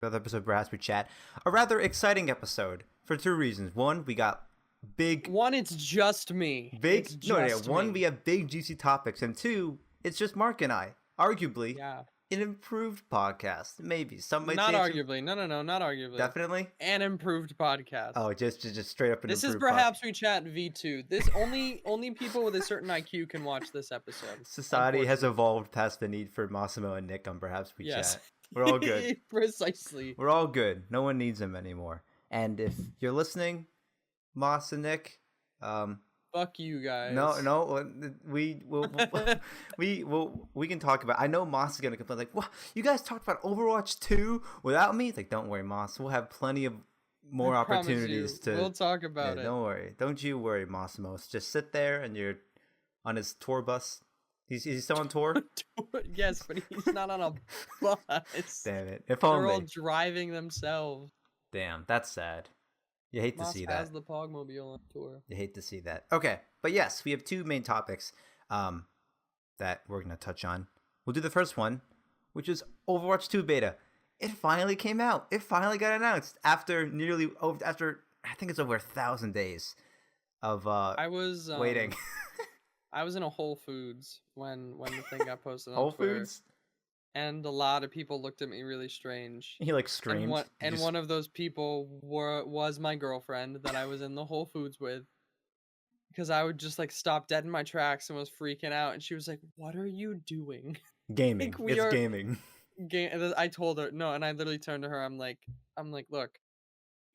Another episode of Bruhaps we chat. A rather exciting episode for two reasons. One, we got big. One, it's just me. It's just One, me. we have big juicy topics, and two, it's just Mark and I. Arguably, Yeah. an improved podcast. Maybe some might Not say arguably. No, not arguably. Definitely. An improved podcast. Oh, just straight up an This is improved Perhaps We Chat V2. This only people with a certain IQ can watch this episode. Society has evolved past the need for Massimo and Nick on Perhaps We Chat. We're all good. Precisely. We're all good. No one needs them anymore. And if you're listening, Moss and Nick, fuck you guys. No, we can talk about. I know Moss is gonna complain like, "What? You guys talked about Overwatch 2 without me?" It's like, don't worry, Moss. We'll have plenty of more opportunities to. We'll talk about it. Don't worry. Don't you worry, Mossimo. Just sit there and you're on his tour bus. He's still on tour? Yes, but he's not on a bus. Damn it. If They're only. all driving themselves. Damn, that's sad. You hate to see that. Has the Pogmobile on tour. You hate to see that. Okay, but yes, we have two main topics that we're going to touch on. We'll do the first one, which is Overwatch 2 Beta. It finally came out. It finally got announced after I think it's over 1,000 days of waiting. I was in a Whole Foods when the thing got posted on Whole Twitter, Foods? and a lot of people looked at me really strange. He like screamed. And one of those people was my girlfriend that I was in the Whole Foods with, because I would just like stop dead in my tracks and was freaking out, and she was like, "What are you doing?" Gaming. It's gaming. I told her no, and I literally turned to her. I'm like, look,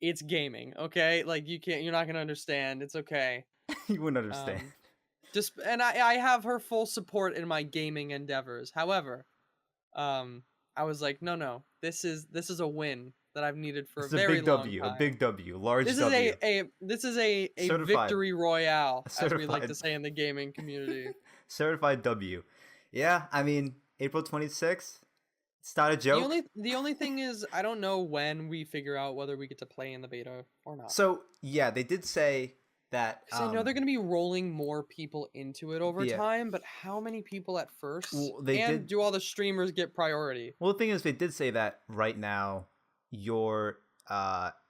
it's gaming, okay? Like you're not gonna understand. It's okay. You wouldn't understand. And I have her full support in my gaming endeavors. However, I was like, no, this is a win that I've needed for a very long time. A big W, large this W. This is a victory royale, as we like to say in the gaming community. Certified W. Yeah, I mean, April 26th. It's not a joke. The only thing is, I don't know when we figure out whether we get to play in the beta or not. So yeah, they did say that. I know they're going to be rolling more people into it over time, but how many people at first? Well, do all the streamers get priority? Well, the thing is, they did say that right now your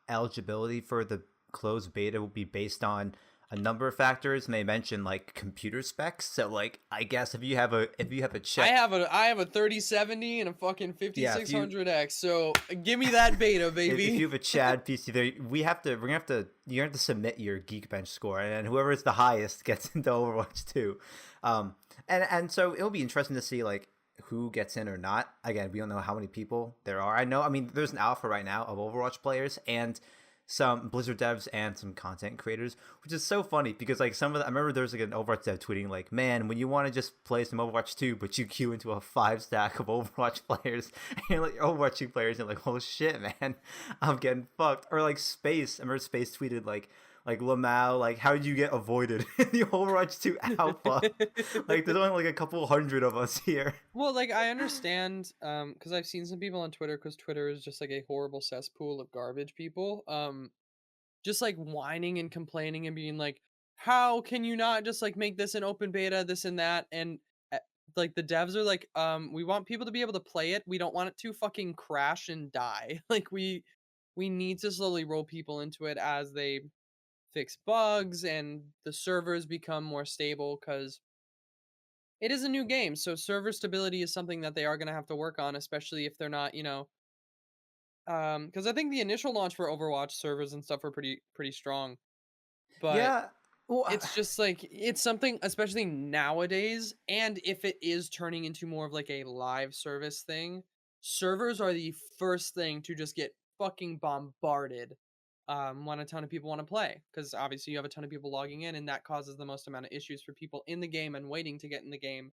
eligibility for the closed beta will be based on a number of factors, and they mentioned like computer specs. So like, I guess if you have a check, I have a 3070 and a fucking 5600X. So give me that beta, baby. If you have a Chad PC, you're gonna have to submit your Geekbench score, and whoever is the highest gets into Overwatch 2. And so it'll be interesting to see like who gets in or not. Again, we don't know how many people there are. I mean, there's an alpha right now of Overwatch players and some Blizzard devs and some content creators, which is so funny because like I remember there was like an Overwatch dev tweeting like, man, when you want to just play some Overwatch 2 but you queue into a 5 stack of Overwatch players and like Overwatch 2 players, and like, oh shit, man, I'm getting fucked. Or like Space, I remember Space tweeted like Lamau, like, how did you get avoided in the Overwatch 2 alpha? Like, there's only like a couple hundred of us here. Well, like, I understand, because I've seen some people on Twitter, because Twitter is just like a horrible cesspool of garbage people, just like whining and complaining and being like, how can you not just like make this an open beta, this and that? And like the devs are like, we want people to be able to play it. We don't want it to fucking crash and die. Like, we need to slowly roll people into it as they fix bugs and the servers become more stable, because it is a new game, so server stability is something that they are going to have to work on, especially if they're not, because I think the initial launch for Overwatch servers and stuff were pretty strong, but yeah, well, it's just like, it's something, especially nowadays, and if it is turning into more of like a live service thing, servers are the first thing to just get fucking bombarded when a ton of people want to play, because obviously you have a ton of people logging in, and that causes the most amount of issues for people in the game and waiting to get in the game.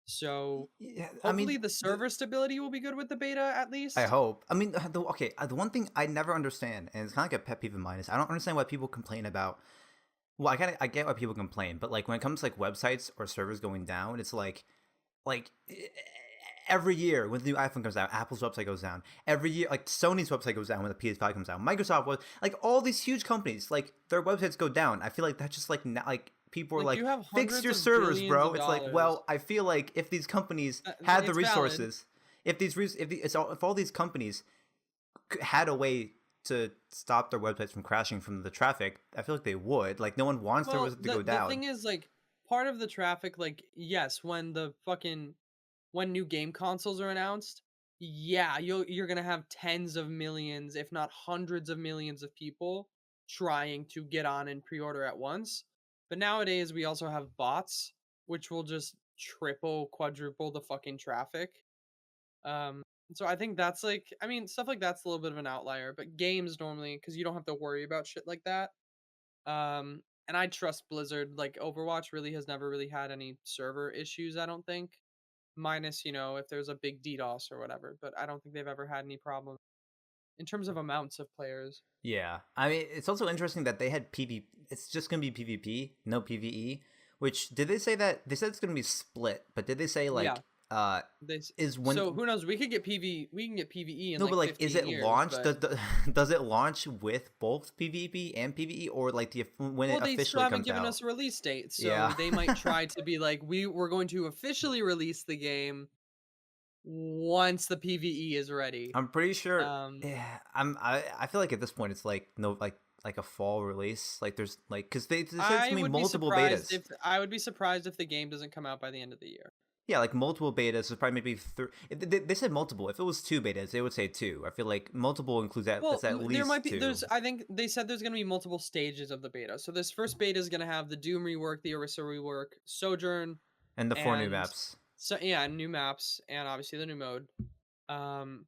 So yeah, hopefully the server stability will be good with the beta, at least. I hope. I mean, the one thing I never understand, and it's kind of like a pet peeve of mine, is I don't understand why people complain about. Well, I get why people complain, but like when it comes to like websites or servers going down, it's like every year when the new iPhone comes out, Apple's website goes down. Every year, like Sony's website goes down when the PS5 comes out. Microsoft was like, all these huge companies, like their websites go down. I feel like that's just like people are like fix your servers, bro. It's like, well, I feel like if these companies had the resources, if all these companies had a way to stop their websites from crashing from the traffic, I feel like they would. Like, no one wants their Well, website to go the down. thing is, like, part of the traffic, like, yes, when new game consoles are announced, yeah, you're gonna have tens of millions, if not hundreds of millions of people trying to get on and pre-order at once. But nowadays we also have bots, which will just triple, quadruple the fucking traffic. Um, so I think that's like, I mean, stuff like that's a little bit of an outlier, but games normally, because you don't have to worry about shit like that. And I trust Blizzard. Like Overwatch really has never really had any server issues, I don't think. Minus, if there's a big DDoS or whatever, but I don't think they've ever had any problems in terms of amounts of players. Yeah, I mean, it's also interesting that they had PvP. It's just gonna be PvP, no PvE. Which did they say that they said it's gonna be split? But did they say Yeah, like is when so who knows? We can get PvE in no, like but like, is 15 it years. launched? But Does it launch with both PvP and PvE, or like when well, it they still officially haven't comes given out? us a release date, so Yeah, they might try to be like, we're going to officially release the game once the PvE is ready. I'm pretty sure. Um, Yeah, I feel like at this point it's like no like a fall release. Like there's like because they said it's gonna be multiple betas. I would be surprised if the game doesn't come out by the end of the year. Yeah, like multiple betas. So probably maybe three. They said multiple. If it was two betas, they would say two. I feel like multiple includes that. Well, That's at there might least be. two. I think they said there's going to be multiple stages of the beta. So this first beta is going to have the Doom rework, the Orisa rework, Sojourn, And the four new and maps. so yeah, new maps and obviously the new mode. Um,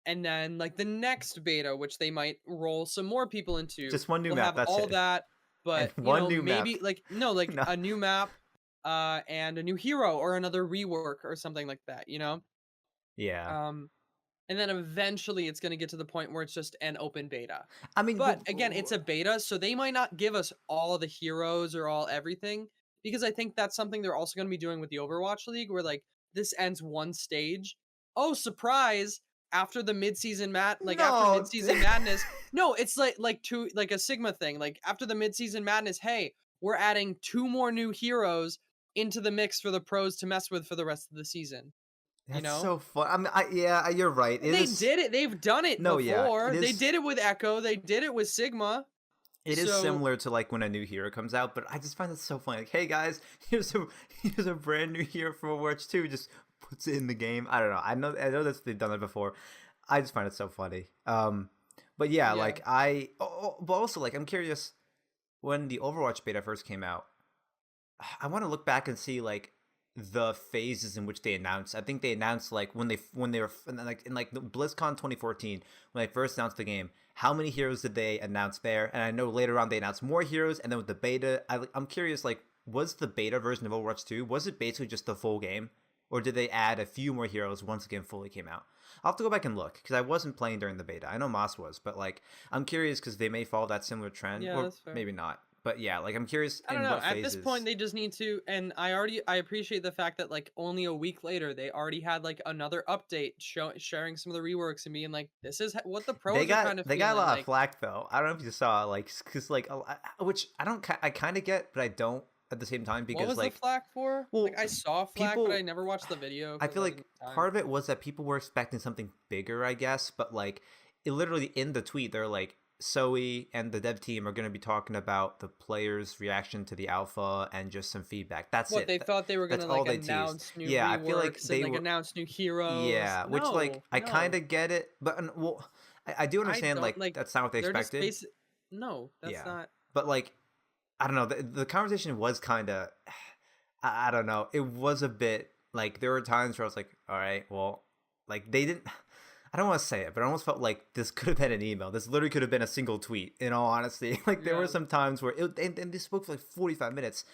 and then like the next beta, which they might roll some more people into, Just one new will map. have That's all it. that. And But one new map. maybe like no, like No. a new map, and a new hero or another rework or something like that. Yeah. Um, and then eventually it's going to get to the point where it's just an open beta. I mean, But again, it's a beta, so they might not give us all the heroes or all everything, because I think that's something they're also going to be doing with the Overwatch League, where like this ends one stage. Oh, surprise! After the midseason after no. midseason madness, no, it's like a Sigma thing. Like after the midseason madness, hey, we're adding 2 more new heroes into the mix for the pros to mess with for the rest of the season. You That's know? so fun. I mean, yeah, you're right. It They is. did it. They've done it No, yeah, before. it They is. did it with Echo. They did it with Sigma. It is So similar to like when a new hero comes out, but I just find it so funny. Like, hey guys, here's a brand new hero for Overwatch 2. Just puts it in the game. I don't know. I know that they've done it before. I just find it so funny. But yeah, yeah, like but also like I'm curious when the Overwatch beta first came out. I want to look back and see like the phases in which they announced. I think they announced like when they were in like the BlizzCon 2014 when they first announced the game. How many heroes did they announce there? And I know later on they announced more heroes. And then with the beta, I'm curious, like, was the beta version of Overwatch 2, was it basically just the full game? Or did they add a few more heroes once the game fully came out? I'll have to go back and look because I wasn't playing during the beta. I know Moss was, but like I'm curious because they may follow that similar trend, yeah, or that's fair. maybe not. But yeah, like I'm curious I don't in know. what At this phases. point, they just need to. And I appreciate the fact that like only a week later, they already had like another update sharing some of the reworks and being like, this is what the pros are kind of They feeling. got a lot Like, of flack though. I don't know if you saw like because like which I kind of get, but I don't at the same time what because was the like flack for? well Like, I saw flack, but people I never watched the video I because feel I like didn't have time. part of it was that people were expecting something bigger, I guess, but like it literally in the tweet they're like Zoe and the dev team are going to be talking about the players' reaction to the alpha and just some feedback. That's What, it. they thought they were That's gonna all like they teased. announce new Yeah, I feel like reworks and they like were. announce new heroes? Yeah, which like No, I kind no. of get it, but well, I do I understand don't like like. that's not what they They're just expected. basic. No, that's Yeah, not. but like I don't know. The conversation was kind of I don't know. It was a bit like there were times where I was like, all right, well, like they didn't. I don't want to say it, but I almost felt like this could have been an email. This literally could have been a single tweet. In all honesty, like there were Yeah. some times where and they spoke for like 45 minutes,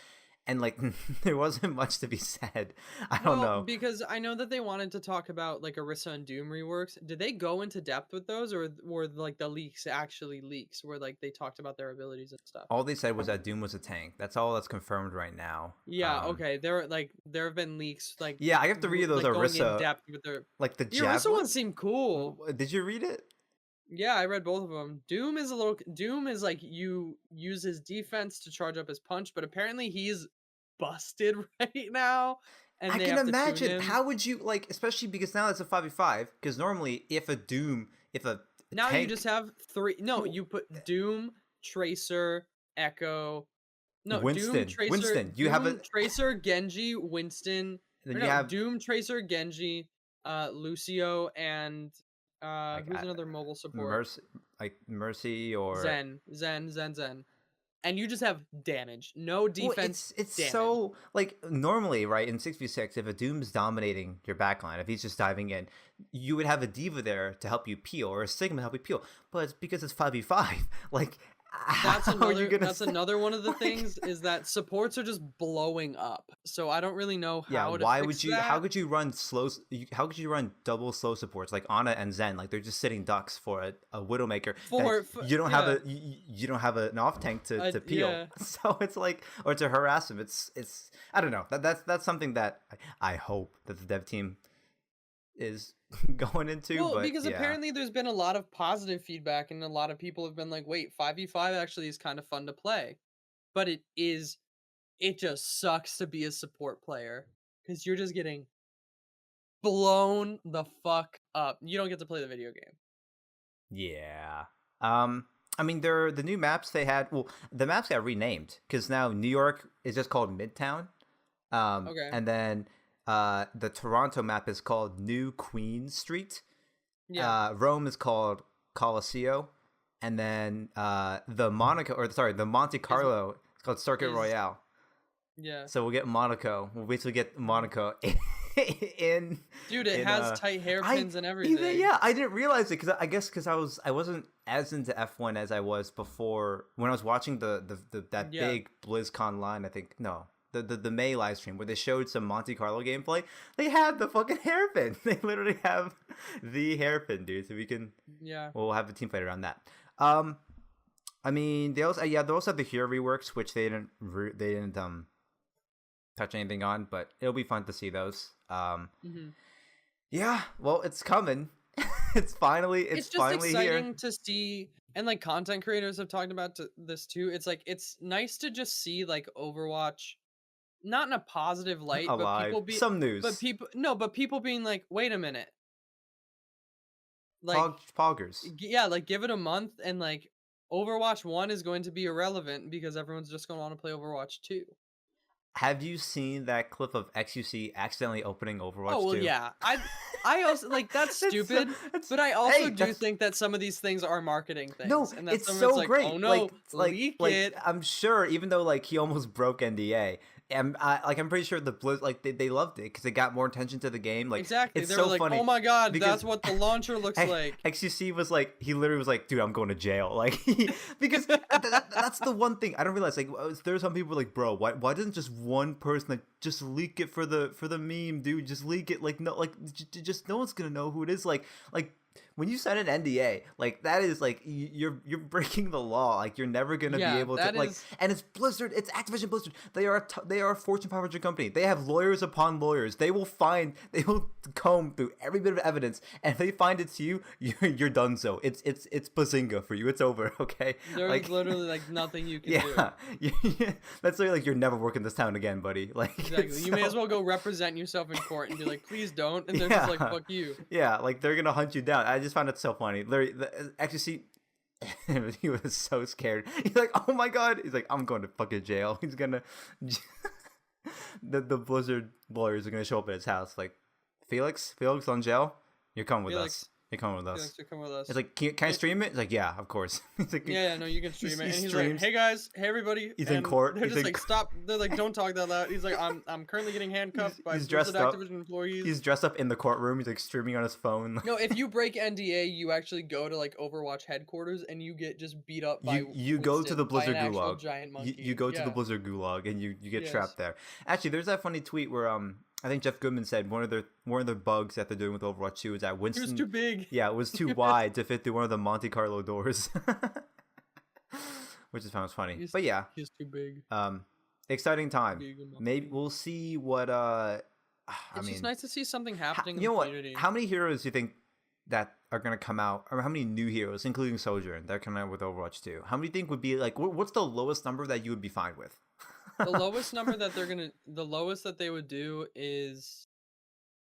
and like there wasn't much to be said. I don't Well, know. because I know that they wanted to talk about like Orisa and Doom reworks. Did they go into depth with those, or were like the leaks actually leaks, where like they talked about their abilities and stuff? All they said was that Doom was a tank. That's all that's confirmed right now. Yeah. Okay. There have been leaks like Yeah, I have to read those like going in Orisa, depth with their. like the The Orisa javelin. one seemed cool. Did you read it? Yeah, I read both of them. Doom is like you use his defense to charge up his punch, but apparently he's busted right now, and I they can have to tune imagine. him. How would you like, especially because now it's a 5v5? Because normally, if a Doom, if a Now you tank. just have 3. No, you put Doom, Tracer, Echo. No, Winston. You have a, Tracer, Genji, Winston. then Or you no, have Doom, Tracer, Genji, Lucio, and like who's another mobile support? Mercy or Zen. And you just have damage. No well, defense, it's damage. so like normally, right, in 6v6, if a Doom's dominating your backline, if he's just diving in, you would have a diva there to help you peel or a Sigma to help you peel. But it's because it's 5v5. Like, That's how are you gonna another one of the like, things is that supports are just blowing up. So I don't really know yeah, how to why fix would you? How that. could you run how could you run double slow supports like Ana and Zen? Like they're just sitting ducks for a Widowmaker that For you don't have yeah, you don't have an off tank to peel. yeah. So it's like, or to harass him. It's I don't know. That's something that I hope that the dev team is going into. Well, But because yeah, apparently there's been a lot of positive feedback and a lot of people have been like, "Wait, 5v5 actually is kind of fun to play." But it just sucks to be a support player cuz you're just getting blown the fuck up. You don't get to play the video game. yeah. I mean, they're the new maps they had. Well, the maps got renamed because now New York is just called Midtown. Okay. And then the Toronto map is called New Queen Street. Yeah. Rome is called Colosseo, and then the Monte Carlo is called Circuit Is Royale. yeah. So we'll get Monaco. We'll basically get Monaco in. Dude, it in, has tight hairpins and everything. Yeah, I didn't realize it because I wasn't as into F1 as I was before when I was watching that Yeah. big BlizzCon line. I think no. The May live stream where they showed some Monte Carlo gameplay, they had the fucking hairpin. They literally have the hairpin, dude. So Yeah. we'll have the team fight around that. I mean, they also have the hero reworks, which they didn't touch anything on, but it'll be fun to see those. Mhm. Yeah, well, it's coming. it's finally It's just finally exciting here. to see, and like content creators have talked about this too. It's like it's nice to just see like Overwatch not in a positive light, Alive. Some news. but people being like, "Wait a minute." Like Poggers. yeah, like give it a month and like Overwatch 1 is going to be irrelevant because everyone's just going to want to play Overwatch 2. Have you seen that clip of XUC accidentally opening Overwatch 2? Oh, well, yeah. I also like that's stupid, but I also do think that some of these things are marketing things. No, and that it's so like, great. Oh no, leak it. I'm sure, even though like he almost broke NDA, and I'm pretty sure the Blizz they loved it because it got more attention to the game. Like Exactly, it's they so were like, funny. "Oh my god, because that's what the launcher looks like." XUC was like, he literally was like, "Dude, I'm going to jail." Like because that's the one thing I don't realize. Like there's some people like, "Bro, why doesn't just one person like just leak it for the meme, dude? Just leak it. Like no, like just no one's gonna know who it is. Like." When you sign an NDA, like that is like you're breaking the law. Like you're never gonna be able to like. And it's Blizzard. It's Activision Blizzard. They are a Fortune 500 company. They have lawyers upon lawyers. They will comb through every bit of evidence, and if they find it's you, you're done. So it's bazinga for you. It's over. Okay. There's literally like nothing you can do. Yeah. That's like you're never working this town again, buddy. Like exactly. You may as well go represent yourself in court and be like, please don't. And they're just like, fuck you. Yeah, like they're gonna hunt you down. I just found it so funny. Actually, see, he was so scared. He's like, "Oh my god!" He's like, "I'm going to fucking jail." He's gonna. the Blizzard lawyers are gonna show up at his house. Like, Felix on jail. You're coming with us. You're coming with us. Felix, you're coming with us. It's like, can I stream it? He's like, yeah, of course. He's like, yeah, no, you can stream it. And he's like, hey guys, hey everybody. He's in court. They're just like, stop. They're like, don't talk that loud. He's like, I'm currently getting handcuffed by Blizzard Activision employees. He's dressed up in the courtroom. He's like streaming on his phone. No, if you break NDA, you actually go to like Overwatch headquarters and you get just beat up by you go to the Blizzard gulag. Giant monkey. You go to the Blizzard gulag and you get trapped there. Actually, there's that funny tweet where I think Jeff Goodman said one of their bugs that they're doing with Overwatch 2 is that Winston was too big. Yeah, it was too wide to fit through one of the Monte Carlo doors. Which is found funny. But yeah. He's too big. Exciting time. Maybe we'll see what it's just nice to see something happening in the community. What? How many heroes do you think that are going to come out, or how many new heroes, including Sojourn, that are coming out with Overwatch 2? How many do you think would be like what's the lowest number that you would be fine with? The lowest number that the lowest that they would do is,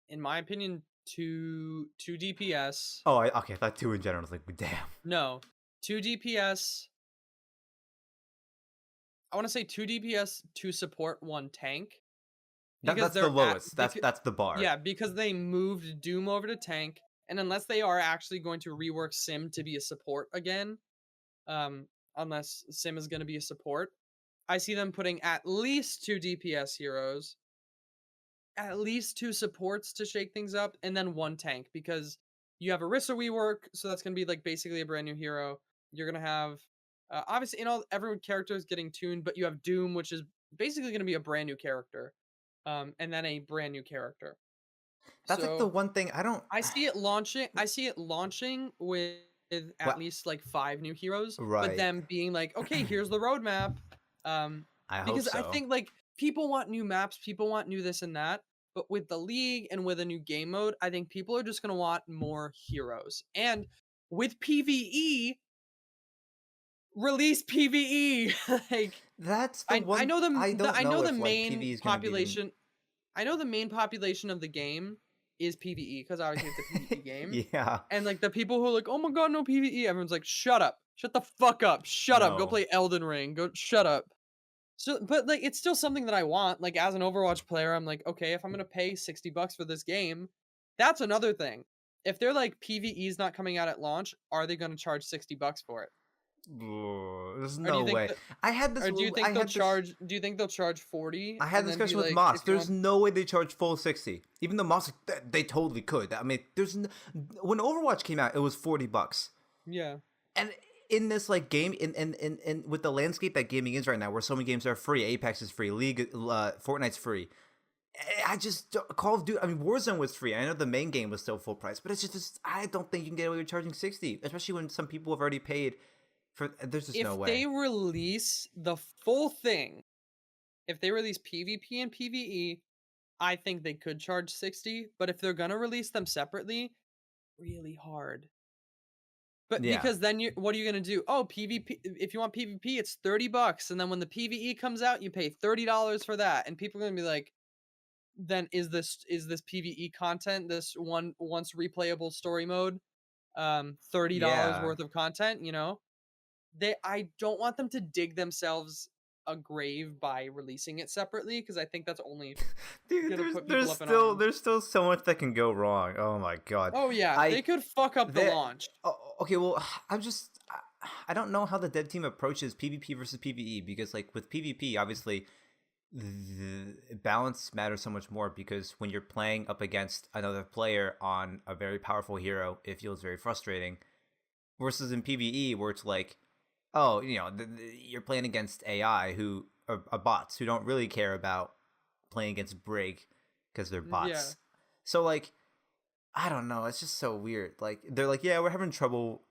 in my opinion, two DPS. Oh, okay. I thought 2 in general. I was like, damn. No, 2 DPS. I want to say 2 DPS, 2 support, 1 tank. Because That's the they're at lowest. That's the bar. yeah, because they moved Doom over to tank, and unless they are actually going to rework Sim to be a support again, um, unless Sim is going to be a support, I see them putting at least 2 DPS heroes, at least 2 supports to shake things up, and then 1 tank, because you have Orisa rework, so that's going to be like basically a brand new hero. You're going to have obviously every character is getting tuned, but you have Doom, which is basically going to be a brand new character, and then a brand new character. That's like the So one thing I don't. I see it launching. I see it launching with at What? least like 5 new heroes, but Right. them being like, okay, here's the roadmap. Um, I hope because I so. think like people want new maps, people want new this and that. But with the league and with a new game mode, I think people are just gonna want more heroes. And with PvE, release PvE. Like That's the I one know I don't I know know the if like main PV is gonna be the. population. I know the main population of the game is PvE because obviously it's a PvP game. Yeah. And like the people who are like, oh my god, no PvE, everyone's like, shut up, shut the fuck up, shut up, go No. play Elden Ring, go shut up. So, but like, it's still something that I want. Like as an Overwatch player, I'm like, okay, if I'm gonna pay $60 for this game, that's another thing. If they're like PvE is not coming out at launch, are they gonna charge $60 for it? There's Or do you no think way. that, I had this. or do you I think they'll had this. charge? Do you think they'll charge 40 I had and this then be discussion with like, Moss. if you There's want, no way they charge full 60. Even though Moss, they totally could. I mean, when Overwatch came out, it was $40. yeah, And in this like game, in with the landscape that gaming is right now, where so many games are free, Apex is free, League, Fortnite's free. I just Call of Duty. I mean, Warzone was free. I know the main game was still full price, but it's just I don't think you can get away with charging 60, especially when some people have already paid for. There's just if no way. they release the full thing, if they release PvP and PvE, I think they could charge 60, but if they're going to release them separately, really hard. But Yeah. because then what are you going to do? Oh, PvP, if you want PvP, it's $30, and then when the PvE comes out, you pay $30 for that, and people are going to be like, then is this PvE content, this once replayable story mode, $30 Yeah. worth of content, you know? I don't want them to dig themselves a grave by releasing it separately, because I think that's only Dude, gonna put people up in arms. there's still so much that can go wrong. Oh my god. Oh yeah, I they could fuck up the that launch. Okay, well, I don't know how the dev team approaches PvP versus PvE, because like with PvP, obviously the balance matters so much more, because when you're playing up against another player on a very powerful hero, it feels very frustrating. Versus in PvE, where it's like, oh, you're playing against AI who are bots who don't really care about playing against Brig because they're Yeah. bots. So like, I don't know. It's just so weird. Like they're like, yeah, we're having trouble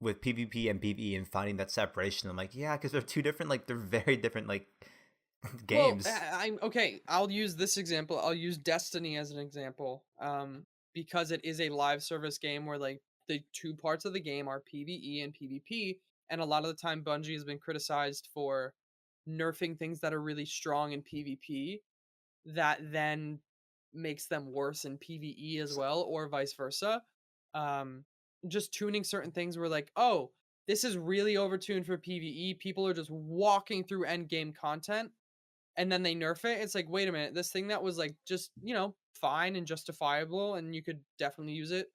with PvP and PvE and finding that separation. I'm like, yeah, because they're two different. Like they're very different. Like games. Well, I'm okay. I'll use this example. I'll use Destiny as an example. Because it is a live service game where like the two parts of the game are PvE and PvP, and a lot of the time Bungie has been criticized for nerfing things that are really strong in PvP that then makes them worse in PvE as well, or vice versa. Um, just tuning certain things where like, oh, this is really overtuned for PvE. People are just walking through end game content, and then they nerf it. It's like, wait a minute, this thing that was like just fine and justifiable, and you could definitely use it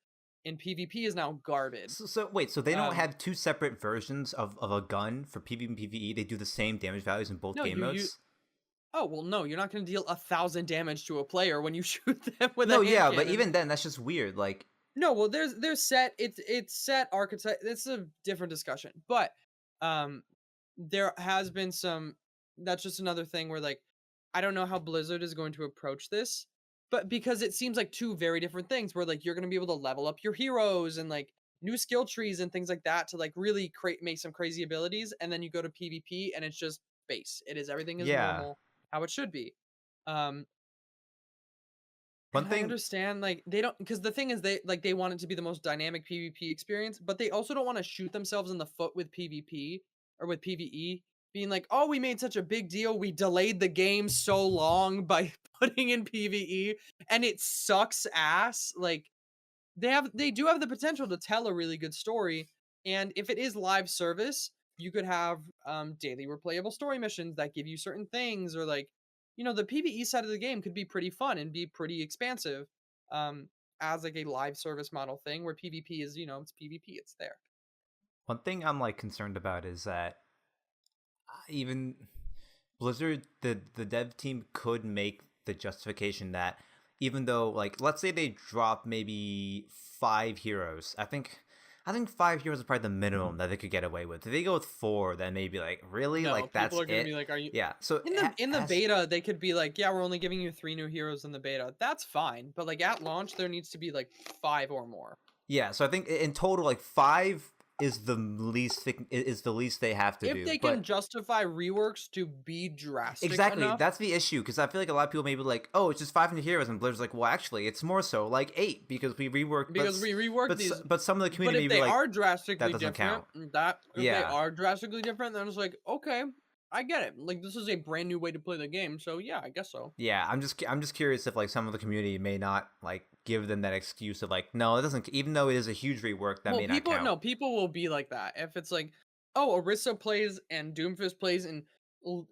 in PvP is now garbage. So wait, so they don't Um, have two separate versions of a gun for PvP and PvE? They do the same damage values in both no, game you modes? oh well, no, you're not going to deal 1,000 damage to a player when you shoot them with a No, hand yeah, but cannon. even then, that's just weird. Like, No, well, there's set it's set archetype. It's a different discussion, but um, there has been some. That's just another thing where like I don't know how Blizzard is going to approach this, but because it seems like two very different things, where like you're going to be able to level up your heroes and like new skill trees and things like that to like really make some crazy abilities, and then you go to PvP and it's just base. It is everything is yeah. normal how it should be. Um, One and I thing, understand, like, they don't, because the thing is, they want it to be the most dynamic PvP experience, but they also don't want to shoot themselves in the foot with PvP or with PvE, being like, oh, we made such a big deal, we delayed the game so long by putting in PvE, and it sucks ass. Like, they do have the potential to tell a really good story. And if it is live service, you could have daily replayable story missions that give you certain things, or like, the PvE side of the game could be pretty fun and be pretty expansive, as like a live service model thing where PvP is, it's PvP, it's there. One thing I'm like concerned about is that even Blizzard, the dev team could make the justification that even though, like, let's say they drop maybe 5 heroes, I think 5 heroes is probably the minimum that they could get away with. If they go with 4, then maybe like, really, No, like that's people are gonna it. be like, "Are you?" Yeah. So In the beta, they could be like, "Yeah, we're only giving you 3 new heroes in the beta." That's fine, but like at launch, there needs to be like 5 or more. yeah. So I think in total, like 5 is the least they have to do. If they but can justify reworks to be drastic exactly, enough, that's the issue, because I feel like a lot of people may be like, "Oh, it's just 5 new heroes," and Blizzard's like, "Well, actually, it's more so like 8 because we reworked." because we reworked these. But some of the But community if may they be like, are drastically doesn't different, count. if they Yeah. are drastically different, then it's like, okay, I get it. Like, this is a brand new way to play the game, so yeah, I guess so. Yeah, I'm just curious if like some of the community may not like give them that excuse of like, no, it doesn't. Even though it is a huge rework, that may not count. People will be like that. If it's like, oh, Orisa plays and Doomfist plays in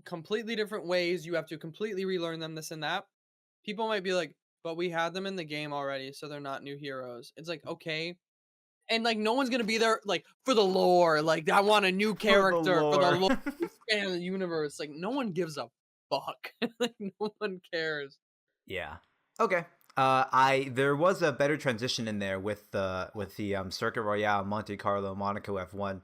completely different ways, you have to completely relearn them, this and that. People might be like, but we had them in the game already, so they're not new heroes. It's like, okay. And like, no one's gonna be there like for the lore. Like, I want a new character for the lore, expand the universe. Like, no one gives a fuck. Like, no one cares. Yeah. Okay. There was a better transition in there with the Circuit Royale Monte Carlo Monaco F1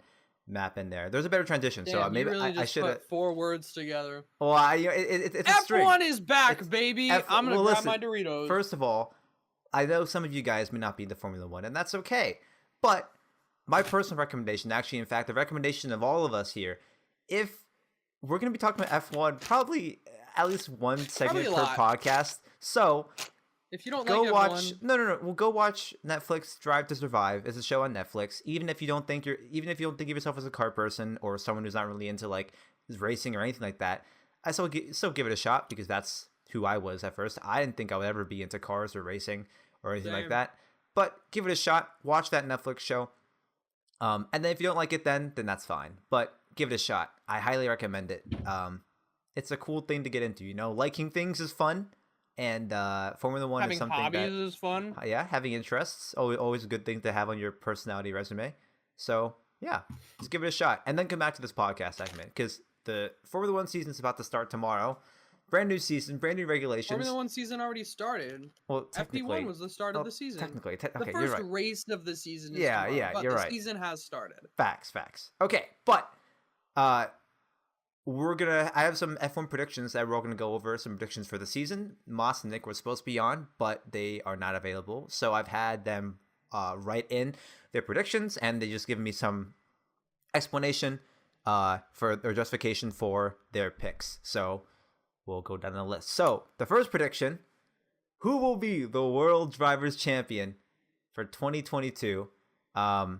map in there. There's a better transition. Damn, so maybe really I should have put 4 words together. Well, it's a string. F1 is back, baby. I'm gonna grab my Doritos. First of all, I know some of you guys may not be into Formula One, and that's okay. But my personal recommendation, actually, in fact, the recommendation of all of us here, if we're going to be talking about F1, probably at least one segment per podcast. So if you don't go like watch, F1, no, well, go watch Netflix Drive to Survive. It's a show on Netflix. Even if you don't think of yourself as a car person or someone who's not really into like racing or anything like that, I still give it a shot, because that's who I was at first. I didn't think I would ever be into cars or racing or anything like that. But give it a shot. Watch that Netflix show. And then if you don't like it, then that's fine. But give it a shot. I highly recommend it. It's a cool thing to get into. Liking things is fun, and Formula One is something hobbies is fun. Yeah, having interests always a good thing to have on your personality resume. So yeah, just give it a shot, and then come back to this podcast segment, because the Formula One season is about to start tomorrow. Brand new season, brand new regulations. Formula One season already started. Well, technically, FP1 was the start of the season. Technically, the okay, first you're right. race of the season is Yeah, tomorrow, but you're the right. season has started. Facts. Okay, but I have some F1 predictions that we're all gonna go over. Some predictions for the season. Moss and Nick were supposed to be on, but they are not available. So I've had them write in their predictions, and they just given me some explanation for their justification for their picks. So we'll go down the list. So the first prediction: who will be the World Drivers Champion for 2022? Marco, who'd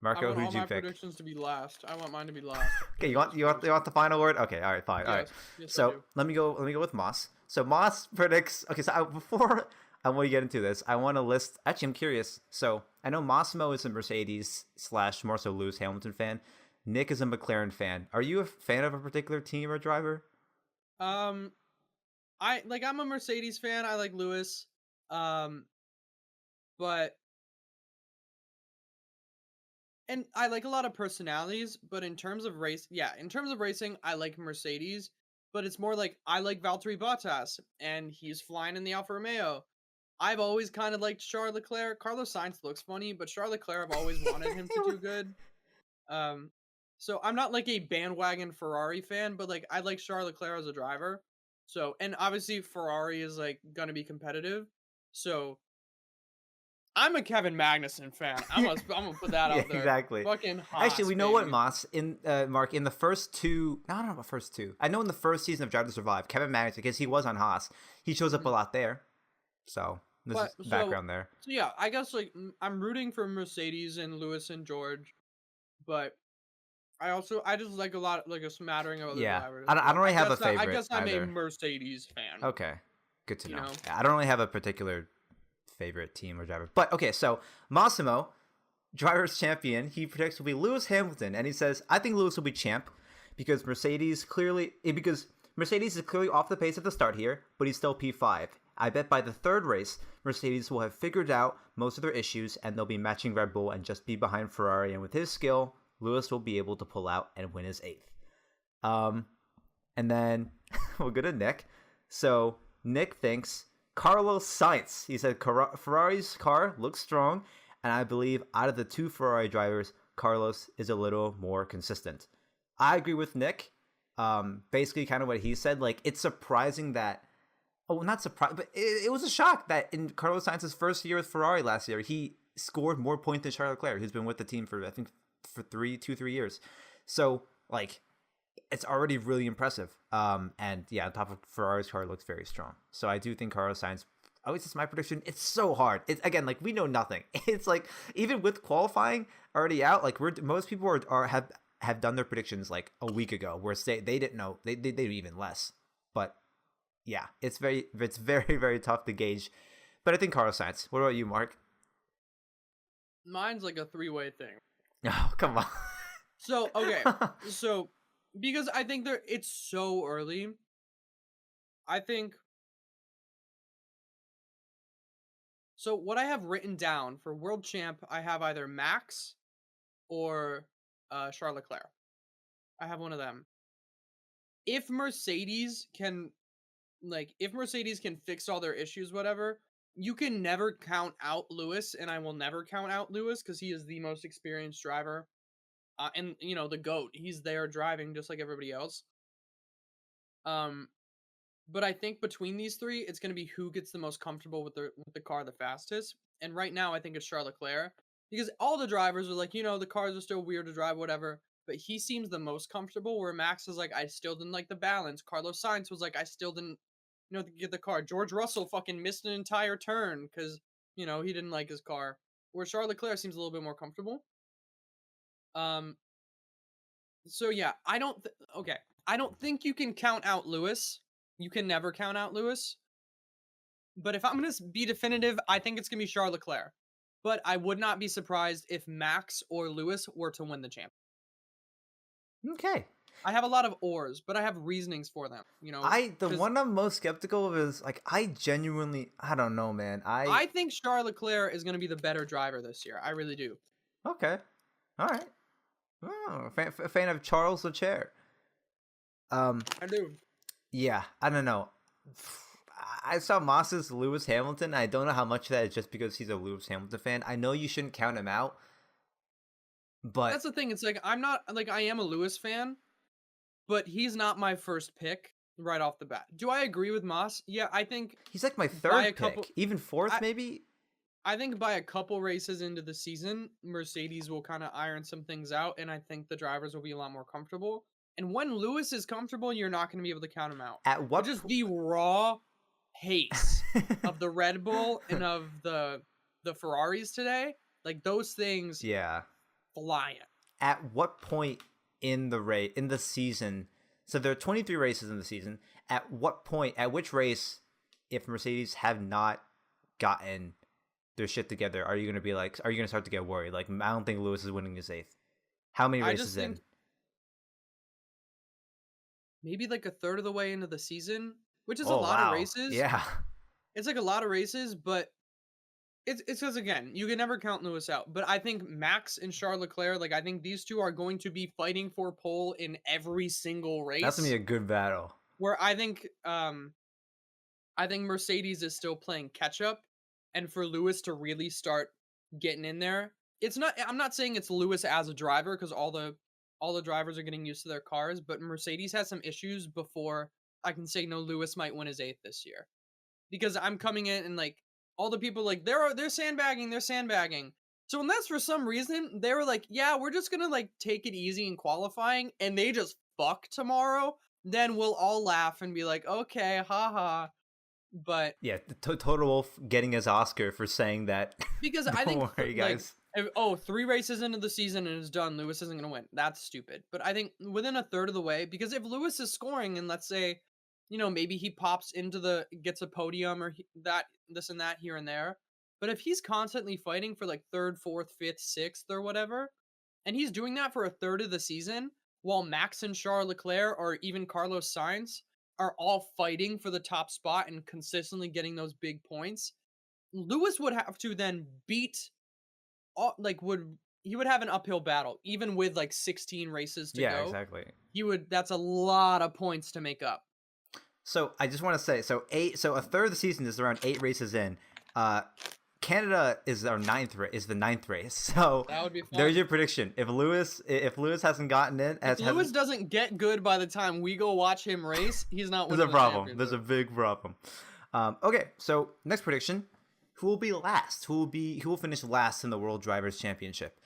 you pick? I want all my predictions to be last. I want mine to be last. Okay, you want the final word? Okay, all right, fine. All right. Yes, so let me go with Moss. So Moss predicts. Okay, so before I want to get into this, I want to list. Actually, I'm curious. So I know Massimo is a Mercedes / more so Lewis Hamilton fan. Nick is a McLaren fan. Are you a fan of a particular team or driver? I'm a Mercedes fan. I like Lewis. But and I like a lot of personalities, but in terms of racing, I like Mercedes, but it's more like I like Valtteri Bottas, and he's flying in the Alfa Romeo. I've always kind of liked Charles Leclerc. Carlos Sainz looks funny, but Charles Leclerc, I've always wanted him to do good. So I'm not like a bandwagon Ferrari fan, but like I like Charles Leclerc as a driver. So, and obviously Ferrari is like gonna be competitive. So I'm a Kevin Magnussen fan. I'm gonna put that out there. Exactly. Fucking Haas, actually, we know baby. what, Moss, Mark, in the first two. I don't know about first two. I know in the first season of Drive to Survive, Kevin Magnussen, because he was on Haas, he shows up a lot there. So is background there. So yeah, I guess like I'm rooting for Mercedes and Lewis and George, but I just like a smattering of other drivers. I don't really have a favorite. I guess I'm a Mercedes fan. Okay, good to know. I don't really have a particular favorite team or driver. But okay, so Massimo, drivers champion, he predicts will be Lewis Hamilton, and he says, I think Lewis will be champ because Mercedes is clearly off the pace at the start here, but he's still P5. I bet by the third race, Mercedes will have figured out most of their issues and they'll be matching Red Bull and just be behind Ferrari. And with his skill, Lewis will be able to pull out and win his 8th. And then we'll go to Nick. So Nick thinks Carlos Sainz. He said Ferrari's car looks strong, and I believe out of the 2 Ferrari drivers, Carlos is a little more consistent. I agree with Nick. Basically kind of what he said. Like, it's surprising that, not surprised, but it was a shock that in Carlos Sainz's first year with Ferrari last year, he scored more points than Charles Leclerc, who's been with the team for, I think, for 3 years. So, like, it's already really impressive. And yeah, on top of Ferrari's car looks very strong. So I do think Carlos Sainz, it's just my prediction. It's so hard. It's, again, like, we know nothing. It's like, even with qualifying already out, like, most people have done their predictions like a week ago, where they didn't know, they knew even less. But yeah, it's very, very tough to gauge. But I think Carlos Sainz. What about you, Mark? Mine's like a 3-way thing. Oh, come on. So, okay. So, because I think it's so early. I think. So, what I have written down for world champ, I have either Max or Charles Leclerc. I have one of them. If Mercedes can fix all their issues, whatever, you can never count out Lewis, and I will never count out Lewis because he is the most experienced driver. And, you know, the GOAT. He's there driving just like everybody else. But I think between these 3, it's going to be who gets the most comfortable with the car the fastest. And right now, I think it's Charles Leclerc. Because all the drivers are like, you know, the cars are still weird to drive, whatever. But he seems the most comfortable, where Max is like, I still didn't like the balance. Carlos Sainz was like, I still didn't, you know, get the car. George Russell fucking missed an entire turn because, you know, he didn't like his car. Where Charles Leclerc seems a little bit more comfortable. So yeah, I don't think you can count out Lewis. You can never count out Lewis. But if I'm going to be definitive, I think it's going to be Charles Leclerc. But I would not be surprised if Max or Lewis were to win the championship. Okay. I have a lot of ors, but I have reasonings for them. You know, the one I'm most skeptical of is, like, I don't know, man. I think Charles Leclerc is going to be the better driver this year. I really do. Okay. All right. Oh, fan of Charles Leclerc. I do. Yeah, I don't know. I saw Moss's Lewis Hamilton. I don't know how much of that is just because he's a Lewis Hamilton fan. I know you shouldn't count him out, but that's the thing. It's like, I am a Lewis fan, but he's not my first pick right off the bat. Do I agree with Moss? Yeah, I think he's like my third pick, even fourth, maybe. I think by a couple races into the season, Mercedes will kind of iron some things out, and I think the drivers will be a lot more comfortable. And when Lewis is comfortable, you're not going to be able to count him out. At what? Just the raw pace of the Red Bull and of the Ferraris today, like those things. Yeah. Flying. At what point in the season? So there are 23 races in the season. At which race, if Mercedes have not gotten their shit together, are you going to start to get worried? Like, I don't think Lewis is winning his 8th. How many races in? Maybe like a third of the way into the season, which is a lot of races. Yeah. It's like a lot of races, but it's because, again, you can never count Lewis out. But I think Max and Charles Leclerc, like, I think these two are going to be fighting for pole in every single race. That's going to be a good battle. Where I think Mercedes is still playing catch up, and for Lewis to really start getting in there, I'm not saying it's Lewis as a driver, because all the drivers are getting used to their cars, but Mercedes has some issues before I can say, no, Lewis might win his 8th this year. Because I'm coming in and, like, all the people, like, they're sandbagging. So unless for some reason they were like, yeah, we're just going to, like, take it easy in qualifying, and they just fuck tomorrow, then we'll all laugh and be like, okay, haha. But yeah, Total Wolf getting his Oscar for saying that. Because I think, worry, guys. Like, 3 races into the season and it's done, Lewis isn't going to win. That's stupid. But I think within a third of the way, because if Lewis is scoring and let's say, you know, maybe he gets a podium or this and that here and there, But if he's constantly fighting for like third, fourth, fifth, sixth, or whatever, and he's doing that for a third of the season, while Max and Charles Leclerc or even Carlos Sainz are all fighting for the top spot and consistently getting those big points, Lewis would have to then beat he would have an uphill battle even with like 16 races to Yeah, go. exactly. That's a lot of points to make up. So I just want to say, so a third of the season is around 8 races in. Canada is the ninth race. So That would be fun. There's your prediction. If Lewis hasn't gotten in, if Lewis doesn't get good by the time we go watch him race, he's not winning. There's a problem. There's a big problem. Okay, so next prediction: who will be last? Who will finish last in the World Drivers' Championship?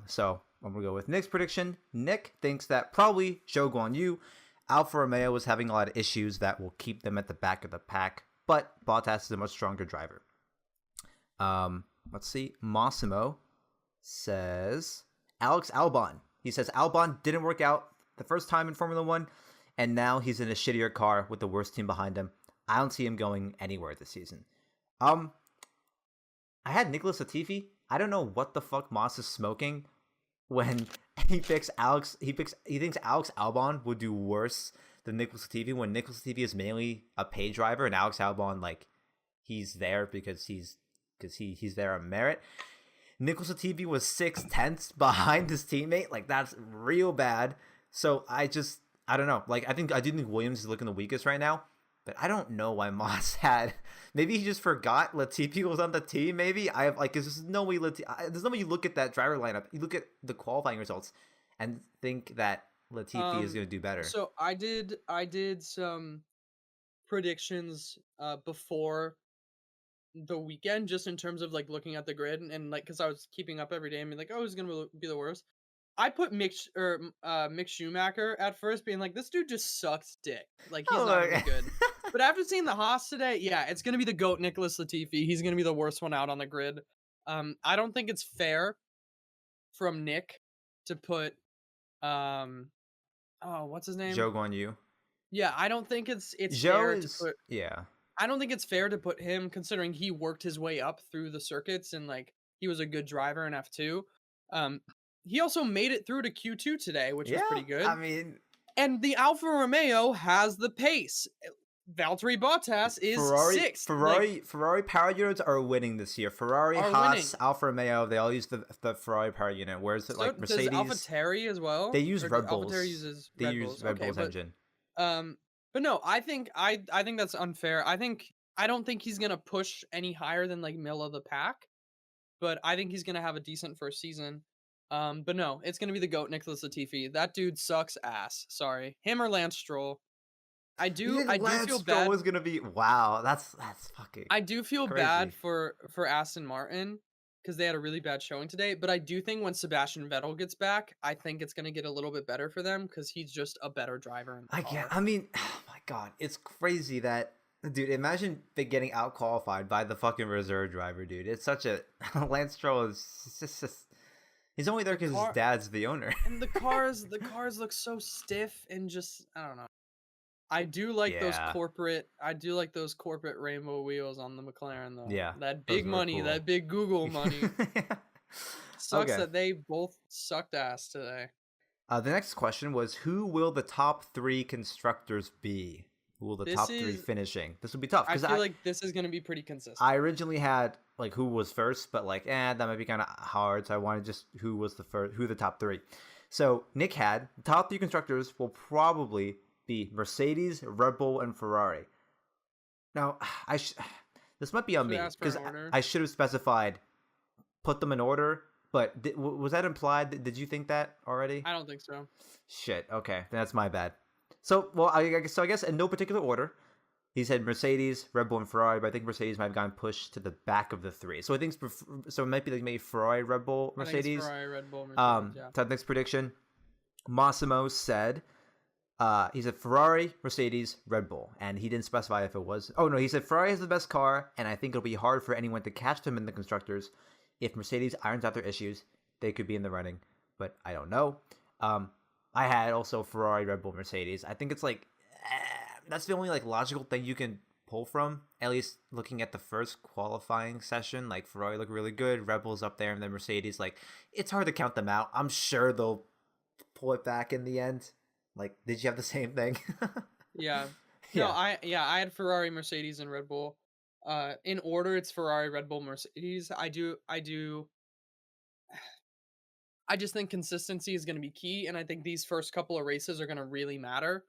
So I'm gonna go with Nick's prediction. Nick thinks that probably Zhou Guanyu. Alfa Romeo is having a lot of issues that will keep them at the back of the pack, but Bottas is a much stronger driver. Let's see. Massimo says Alex Albon. He says Albon didn't work out the first time in Formula 1, and now he's in a shittier car with the worst team behind him. I don't see him going anywhere this season. I had Nicholas Latifi. I don't know what the fuck Moss is smoking when he thinks Alex Albon would do worse than Nicholas Latifi when Nicholas Latifi is mainly a pay driver and Alex Albon, like, he's there because he's there on merit. Nicholas Latifi was 6/10 behind his teammate. Like, that's real bad. So I don't know. Like, I do think Williams is looking the weakest right now, but I don't know why Moss had. Maybe he just forgot Latifi was on the team. Maybe there's no way you look at that driver lineup. You look at the qualifying results and think that Latifi is going to do better. So I did some predictions before the weekend, just in terms of like looking at the grid and like, because I was keeping up every day and being like, oh, who's gonna be the worst. I put Mick Schumacher at first, being like, this dude just sucks dick. Like, he's not really good. But after seeing the Haas today, yeah, it's gonna be the GOAT Nicholas Latifi. He's gonna be the worst one out on the grid. I don't think it's fair from Nick to put what's his name? Zhou Guanyu. Yeah, I don't think it's fair to put. Yeah. I don't think it's fair to put him, considering he worked his way up through the circuits and like he was a good driver in F2. He also made it through to Q2 today, which was pretty good. I mean, and the Alfa Romeo has the pace. Valtteri Bottas is sixth. Ferrari power units are winning this year. Ferrari, Haas, Alfa Romeo, they all use the Ferrari power unit. Whereas like Mercedes, does AlphaTauri as well? They use Red Bulls. AlphaTauri uses Red Bull's engine. But no, I think that's unfair. I don't think he's gonna push any higher than like middle of the pack, but I think he's gonna have a decent first season. But no, it's gonna be the GOAT Nicholas Latifi. That dude sucks ass. Sorry, him or Lance Stroll. I do feel bad. Was gonna be wow. That's fucking. I do feel bad for Aston Martin because they had a really bad showing today. But I do think when Sebastian Vettel gets back, I think it's gonna get a little bit better for them because he's just a better driver. In the car. I mean, oh my god, it's crazy that. Dude, imagine getting out qualified by the fucking reserve driver, dude. It's such a Lance Stroll is just he's only there because his dad's the owner. And the cars look so stiff and just I don't know. I do like those corporate rainbow wheels on the McLaren though. Yeah. That big money, cool. That big Google money. Sucks that they both sucked ass today. The next question was, who will the top 3 constructors be? Who will the top 3 finishing? This will be tough. I feel like this is going to be pretty consistent. I originally had like who was first, but like, that might be kind of hard. So I wanted just who the top 3. So Nick had the top 3 constructors will probably be Mercedes, Red Bull, and Ferrari. Now, this might be on me because I should have specified, put them in order. But was that implied? Did you think that already? I don't think so. Shit. Okay, that's my bad. So, I guess in no particular order, he said Mercedes, Red Bull, and Ferrari, but I think Mercedes might have gotten pushed to the back of the 3. So I think it might be like maybe Ferrari, Red Bull, Mercedes. Ferrari, Red Bull, Mercedes. Yeah. So next prediction, Massimo said, he said Ferrari, Mercedes, Red Bull, and he didn't specify if it was. Oh no, he said Ferrari has the best car, and I think it'll be hard for anyone to catch them in the constructors. If Mercedes irons out their issues, they could be in the running, but I don't know. I had also Ferrari, Red Bull, Mercedes. I think it's like that's the only like logical thing you can pull from. At least looking at the first qualifying session, like Ferrari looked really good, Red Bull's up there, and then Mercedes, like it's hard to count them out. I'm sure they'll pull it back in the end. Like, did you have the same thing? Yeah. Yeah. No, I had Ferrari, Mercedes, and Red Bull. In order, it's Ferrari, Red Bull, Mercedes. I just think consistency is going to be key, and I think these first couple of races are going to really matter.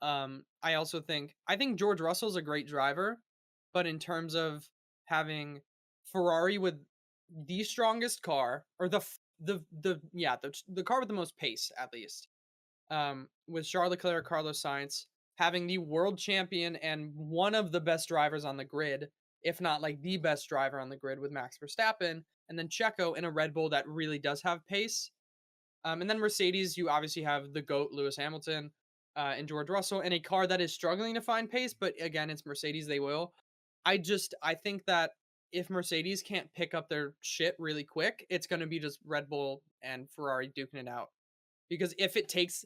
I also think George Russell's a great driver, but in terms of having Ferrari with the strongest car, or the car with the most pace, at least, with Charles Leclerc, Carlos Sainz, having the world champion and one of the best drivers on the grid, if not like the best driver on the grid, with Max Verstappen, and then Checo in a Red Bull that really does have pace. And then Mercedes, you obviously have the GOAT, Lewis Hamilton, and George Russell, and a car that is struggling to find pace, but again, it's Mercedes, they will. I think that if Mercedes can't pick up their shit really quick, it's going to be just Red Bull and Ferrari duking it out. Because if it takes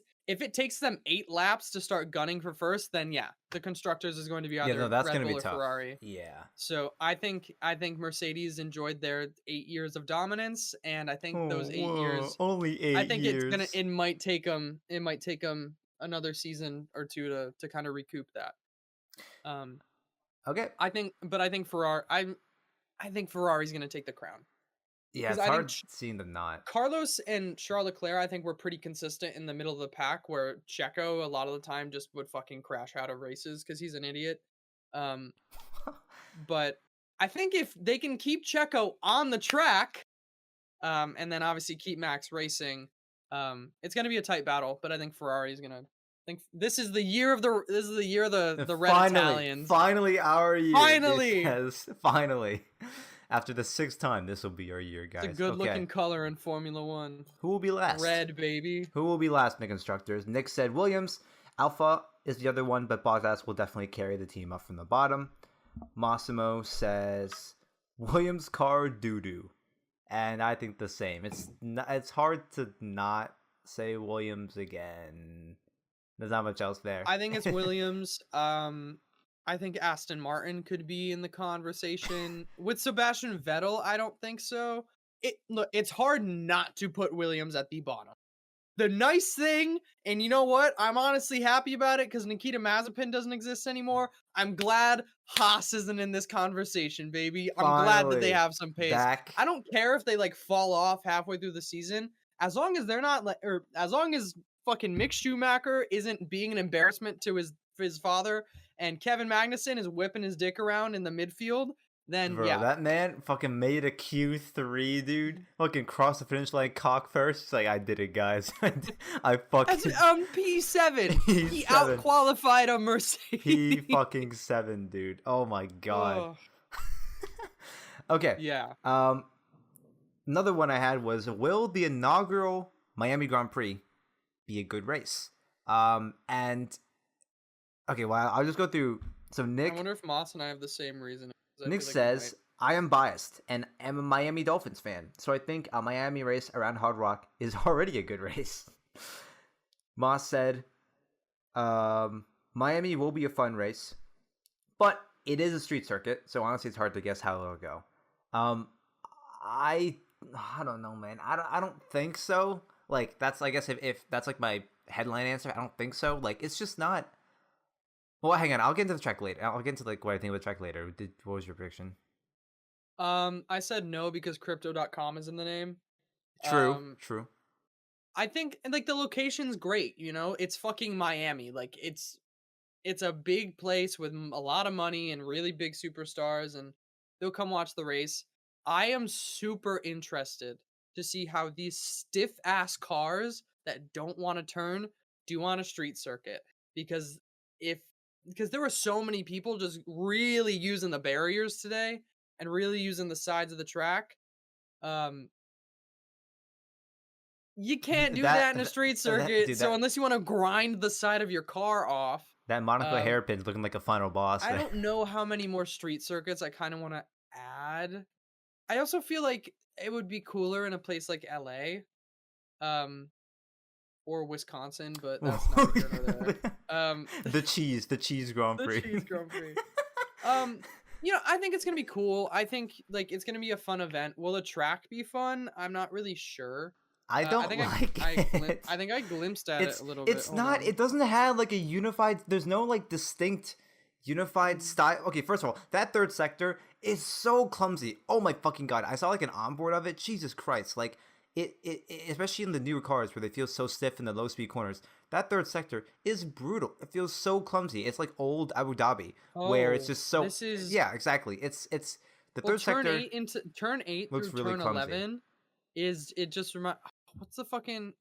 them 8 laps to start gunning for first, then yeah, the constructors is going to be either Red Bull or tough. Ferrari. Yeah. So I think Mercedes enjoyed their 8 years of dominance, and I think those 8 years, only 8 I think years. it might take them another season or two to kind of recoup that. Okay. I think Ferrari's going to take the crown. Yeah, it's hard seeing them not. Carlos and Charles Leclerc, I think, were pretty consistent in the middle of the pack, where Checo a lot of the time just would fucking crash out of races because he's an idiot. But I think if they can keep Checo on the track, and then obviously keep Max racing, it's going to be a tight battle. But I think Ferrari's going to. I think this is the year of the red Italians. Finally, our year. Finally. After the 6th time, this will be our year, guys. It's a good-looking color in Formula 1. Who will be last? Red, baby. Who will be last, Nick Constructors? Nick said Williams. Alpha is the other one, but Bottas will definitely carry the team up from the bottom. Massimo says Williams car doo-doo. And I think the same. It's hard to not say Williams again. There's not much else there. I think it's Williams. I think Aston Martin could be in the conversation. With Sebastian Vettel, I don't think so. It's hard not to put Williams at the bottom. The nice thing, and you know what? I'm honestly happy about it because Nikita Mazepin doesn't exist anymore. I'm glad Haas isn't in this conversation, baby. I'm glad that they have some pace. I don't care if they fall off halfway through the season, as long as they're not as long as fucking Mick Schumacher isn't being an embarrassment to his father, and Kevin Magnussen is whipping his dick around in the midfield, then Bro, yeah. That man fucking made a Q3, dude. Fucking crossed the finish line cock first. He's like, I did it, guys. I fucking... That's P7. He out-qualified a Mercedes. P 7, dude. Oh my god. Okay. Yeah. Another one I had was, will the inaugural Miami Grand Prix be a good race? And... Okay, well, I'll just go through. So Nick... I wonder if Moss and I have the same reason. Nick says, I am biased and am a Miami Dolphins fan, so I think a Miami race around Hard Rock is already a good race. Moss said, Miami will be a fun race, but it is a street circuit, so honestly it's hard to guess how it'll go. I don't know, man. I don't think so. Like, that's, I guess, if that's like my headline answer, I don't think so. Like, it's just not... Well, hang on. I'll get into the track later. I'll get into what I think of the track later. What was your prediction? I said no because Crypto.com is in the name. True. I think the location's great. It's fucking Miami. It's a big place with a lot of money and really big superstars, and they'll come watch the race. I am super interested to see how these stiff ass cars that don't want to turn do on a street circuit, because there were so many people just really using the barriers today and really using the sides of the track. You can't do that in a street circuit. So unless you want to grind the side of your car off. That Monaco hairpin's looking like a final boss. I don't know how many more street circuits I kind of want to add. I also feel like it would be cooler in a place like LA. Or Wisconsin, but that's not here nor there. The cheese Grand Prix. The cheese Grand Prix. Um, I think it's gonna be cool. I think like it's gonna be a fun event. Will the track be fun? I'm not really sure. I I don't think like it. I think I glimpsed at it It's a little bit. it's Hold not. on. It doesn't have like a unified. There's no like distinct unified Mm. style. Okay, first of all, that third sector is so clumsy. Oh my fucking god! I saw like an onboard of it. Jesus Christ! Like it especially in the newer cars where they feel so stiff in the low speed corners. That third sector is brutal. It feels so clumsy. It's like old Abu Dhabi where it's Oh, just so. this is Yeah, exactly. It's the well, third sector turn 8 looks through really turn clumsy. 11 is it just remind what's the fucking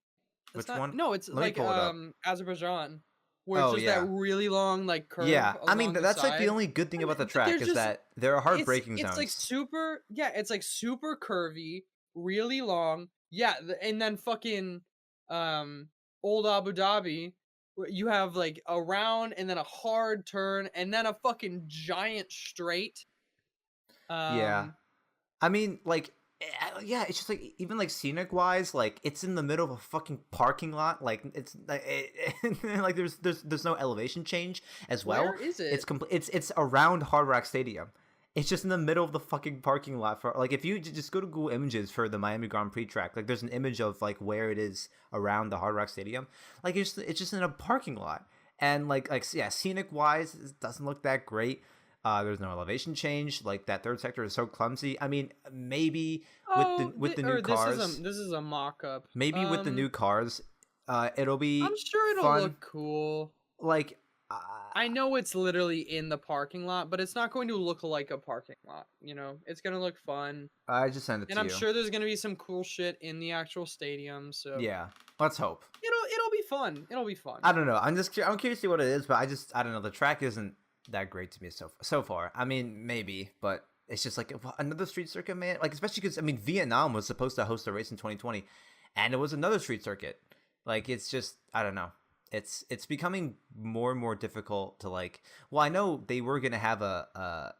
it's Which not one? no, it's Let me like pull it up. Azerbaijan where it's Oh just that yeah. really long like curve Yeah, I mean along the that's like the side. only good thing about the There's track is just that there are hard braking it's like zones. super yeah, it's like super curvy, really long. Yeah, and then fucking um old Abu Dhabi where you have like a round and then a hard turn and then a fucking giant straight. Yeah, Um I mean like yeah, it's just like even like scenic wise, like it's in the middle of a fucking parking lot. Like it's like like there's no elevation change as where well. is It's it? complete. It's around Hard Rock Stadium. It's just in the middle of the fucking parking lot for like if you just go to Google Images for the Miami Grand Prix track, like there's an image of like where it is around the Hard Rock Stadium. Like it's just in a parking lot, and like yeah, scenic wise, it doesn't look that great. There's no elevation change. Like that third sector is so clumsy. I mean, maybe Oh, with the new cars, this is a mock-up. maybe with the new cars, it'll I'm be sure it'll fun. look cool. Like, I know it's literally in the parking lot, but it's not going to look like a parking lot, you know? It's going to look fun. I just sent it And to I'm you. sure there's going to be some cool shit in the actual stadium, so Yeah, let's hope. it'll be fun. It'll be fun. I don't know. I'm curious to see what it is, but I don't know. The track isn't that great to me so far. I mean, maybe, but it's just like another street circuit, man. Like especially because I mean, Vietnam was supposed to host a race in 2020, and it was another street circuit. Like it's just I don't know. It's becoming more and more difficult to like. Well, I know they were gonna have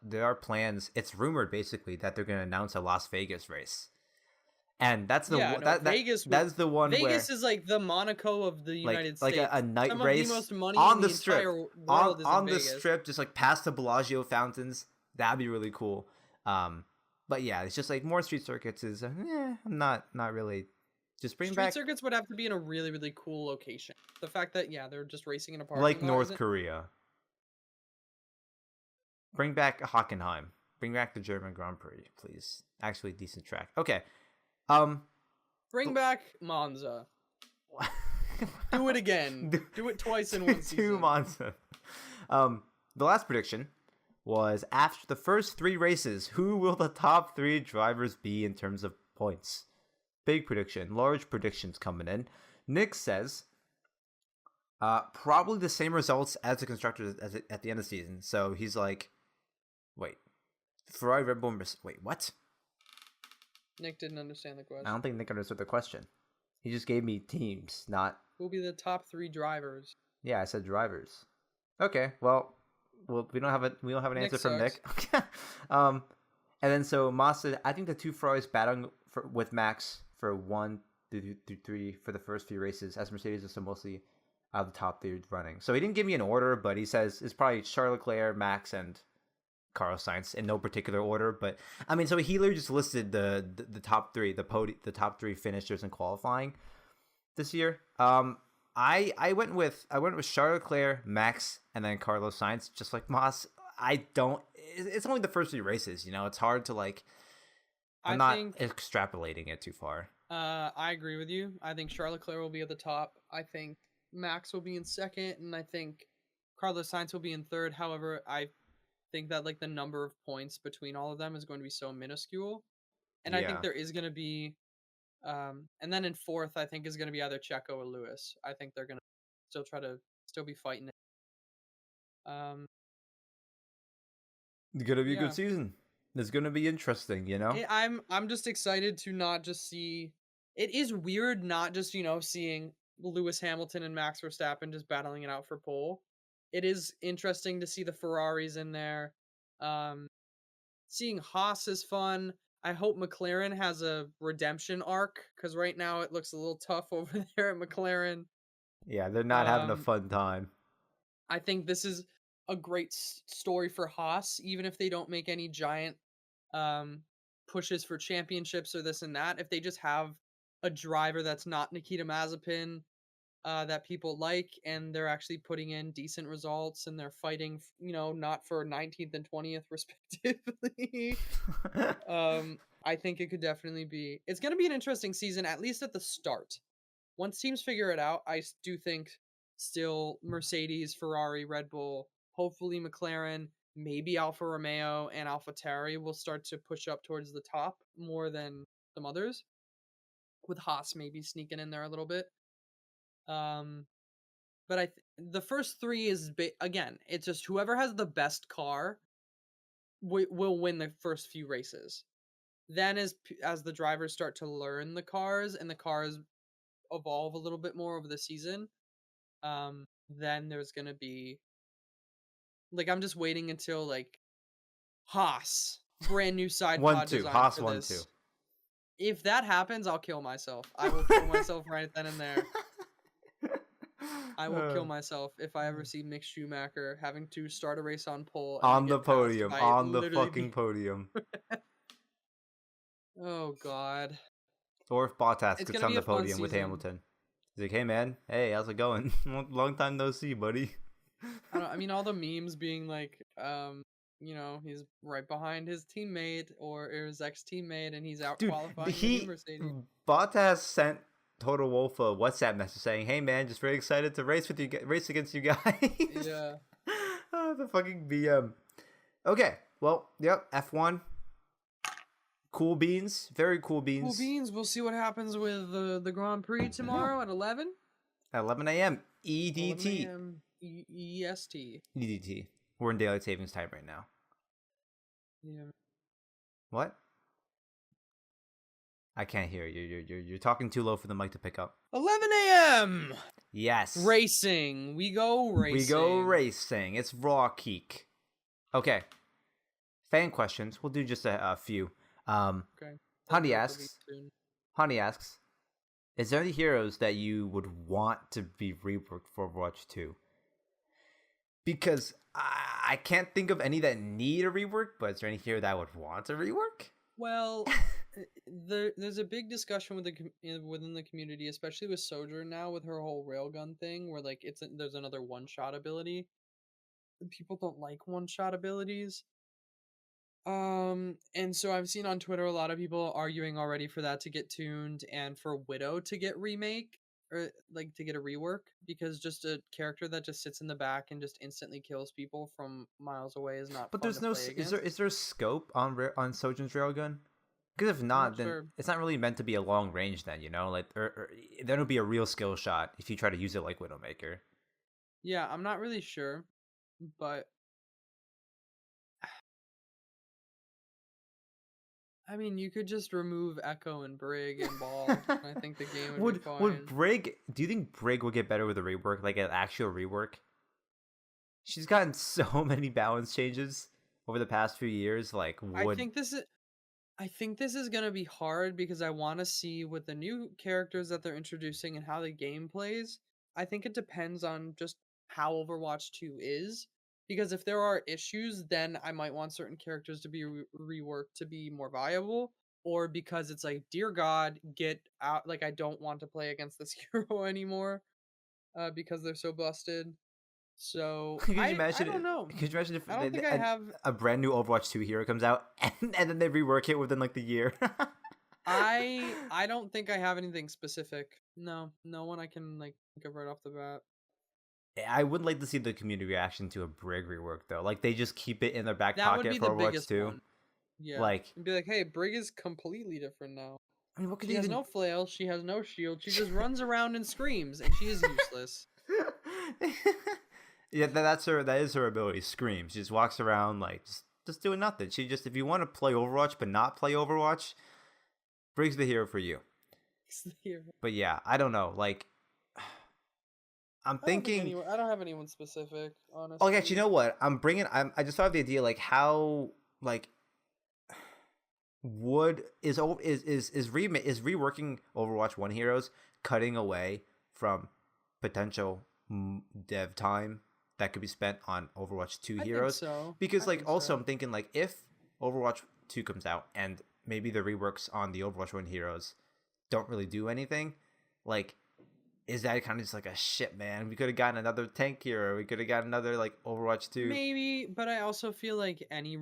there are plans. It's rumored basically that they're gonna announce a Las Vegas race, and that's the Yeah, no, that's the one where Vegas is like the Monaco of the United like States. a night Some of the race most money in on the the strip entire world is in on the Vegas. strip just like past the Bellagio fountains. That'd be really cool. But yeah, it's just like more street circuits is I'm not really just bring Street back circuits would have to be in a really, really cool location. The fact that yeah, they're just racing in a like parking lot North isn't. Korea. Bring back Hockenheim. Bring back the German Grand Prix, please. Actually decent track. Okay. Um Bring back Monza. Do it again. Do it twice in one season. Two Monza. The last prediction was after the first 3 races, who will the top 3 drivers be in terms of points? Big prediction, large predictions coming in. Nick says, probably the same results as the constructors at the end of the season. So he's like, wait, Ferrari, Red Bull, wait, what? Nick didn't understand the question. I don't think Nick understood the question. He just gave me teams, not. Who'll be the top 3 drivers? Yeah, I said drivers. Okay, well, we don't have an answer from Nick. And then so Massa, I think the 2 Ferraris battling with Max for 1 through 3 for the first few races, as Mercedes is so mostly out of the top 3 running. So he didn't give me an order, but he says it's probably Charles Leclerc, Max, and Carlos Sainz in no particular order. But I mean, so he literally just listed the top 3, the top 3 finishers in qualifying this year. I went with Charles Leclerc, Max, and then Carlos Sainz, just like Moss. It's only the first 3 races, you know. It's hard to like. I'm not extrapolating it too far. I agree with you. I think Charles Leclerc will be at the top. I think Max will be in second, and I think Carlos Sainz will be in third. However, I think that like the number of points between all of them is going to be so minuscule, and I think there is going to be. And then in fourth, I think is going to be either Checo or Lewis. I think they're going to still be fighting it. It's gonna be a good season. It's gonna be interesting, you know. I'm just excited to not just see. It is weird not just seeing Lewis Hamilton and Max Verstappen just battling it out for pole. It is interesting to see the Ferraris in there. Seeing Haas is fun. I hope McLaren has a redemption arc because right now it looks a little tough over there at McLaren. Yeah, they're not having a fun time. I think this is a great story for Haas, even if they don't make any giant pushes for championships or this and that. If they just have a driver that's not Nikita Mazepin, that people like, and they're actually putting in decent results, and they're fighting, not for 19th and 20th respectively. I think it could definitely be. It's going to be an interesting season, at least at the start. Once teams figure it out, I do think still Mercedes, Ferrari, Red Bull, hopefully McLaren, maybe Alfa Romeo and AlphaTauri will start to push up towards the top more than some others, with Haas maybe sneaking in there a little bit. But the first three is again, it's just whoever has the best car will win the first few races. Then as the drivers start to learn the cars and the cars evolve a little bit more over the season, then there's gonna be like, I'm just waiting until like Haas brand new side pod design Haas for 1-2. this. If that happens, I'll kill myself. I will kill myself right then and there. I will kill myself if I ever see Mick Schumacher having to start a race on pole and on the podium, on the fucking podium. Oh God. Or if Bottas gets on the podium with Hamilton. He's like, hey man, hey, how's it going? Long time no see, buddy. I mean, all the memes being like, he's right behind his teammate or his ex-teammate, and he's out qualifying the new Mercedes. Bottas sent Toto Wolff a WhatsApp message saying, "Hey man, just very excited to race against you guys." Yeah. The fucking BM. Okay, well, yep, F1. Cool beans, very cool beans. Cool beans. We'll see what happens with the Grand Prix tomorrow at 11. At 11 a.m. EDT. 11 a.m. EST. EDT. We're in daylight savings time right now. Yeah. What? I can't hear you. You're talking too low for the mic to pick up. 11 a.m. Yes. Racing. We go racing. It's Raw Geek. Okay. Fan questions. We'll do just a few. Okay. Honey asks, is there any heroes that you would want to be reworked for Overwatch 2? Because I can't think of any that need a rework, but is there any hero that would want a rework? Well, there's a big discussion within the community, especially with Sojourn now with her whole railgun thing, where like there's another one-shot ability. People don't like one-shot abilities. And so I've seen on Twitter a lot of people arguing already for that to get tuned and for Widow to get remake or like to get a rework, because just a character that just sits in the back and just instantly kills people from miles away is not. But there's no is there scope on Sojourn's railgun? Because if not, then it's not really meant to be a long range. Then like or then it'll be a real skill shot if you try to use it like Widowmaker. Yeah, I'm not really sure, but. I mean, you could just remove Echo and Brig and Ball. And I think the game would be fine. Would Brig? Do you think Brig would get better with a rework, like an actual rework? She's gotten so many balance changes over the past few years. Like, I think this is gonna be hard because I want to see what the new characters that they're introducing and how the game plays. I think it depends on just how Overwatch 2 is. Because if there are issues, then I might want certain characters to be reworked to be more viable. Or because it's like, dear God, get out. Like, I don't want to play against this hero anymore because they're so busted. So, I don't know. Could you imagine if I don't think I have a brand new Overwatch 2 hero comes out and then they rework it within like the year? I don't think I have anything specific. No one I can like think of right off the bat. I would like to see the community reaction to a Brig rework though. Like they just keep it in their back pocket for Overwatch 2. Yeah. Like and be like, hey, Brig is completely different now. I mean, what could she has no flail, she has no shield, she just runs around and screams, and she is useless. Yeah, that is her ability. Scream. She just walks around like just doing nothing. She just, if you want to play Overwatch but not play Overwatch, Brig's the hero for you. But yeah, I don't know. Like I'm thinking. I don't have anyone specific, honestly. Okay, actually, you know what? I just thought of the idea, like how, like, is reworking Overwatch 1 heroes cutting away from potential dev time that could be spent on Overwatch 2 I think heroes. so. Because I like think also so. I'm thinking like if Overwatch 2 comes out and maybe the reworks on the Overwatch 1 heroes don't really do anything, like is that kind of just like a shit, man? We could have gotten another tank hero. We could have gotten another like Overwatch 2. Maybe, but I also feel like any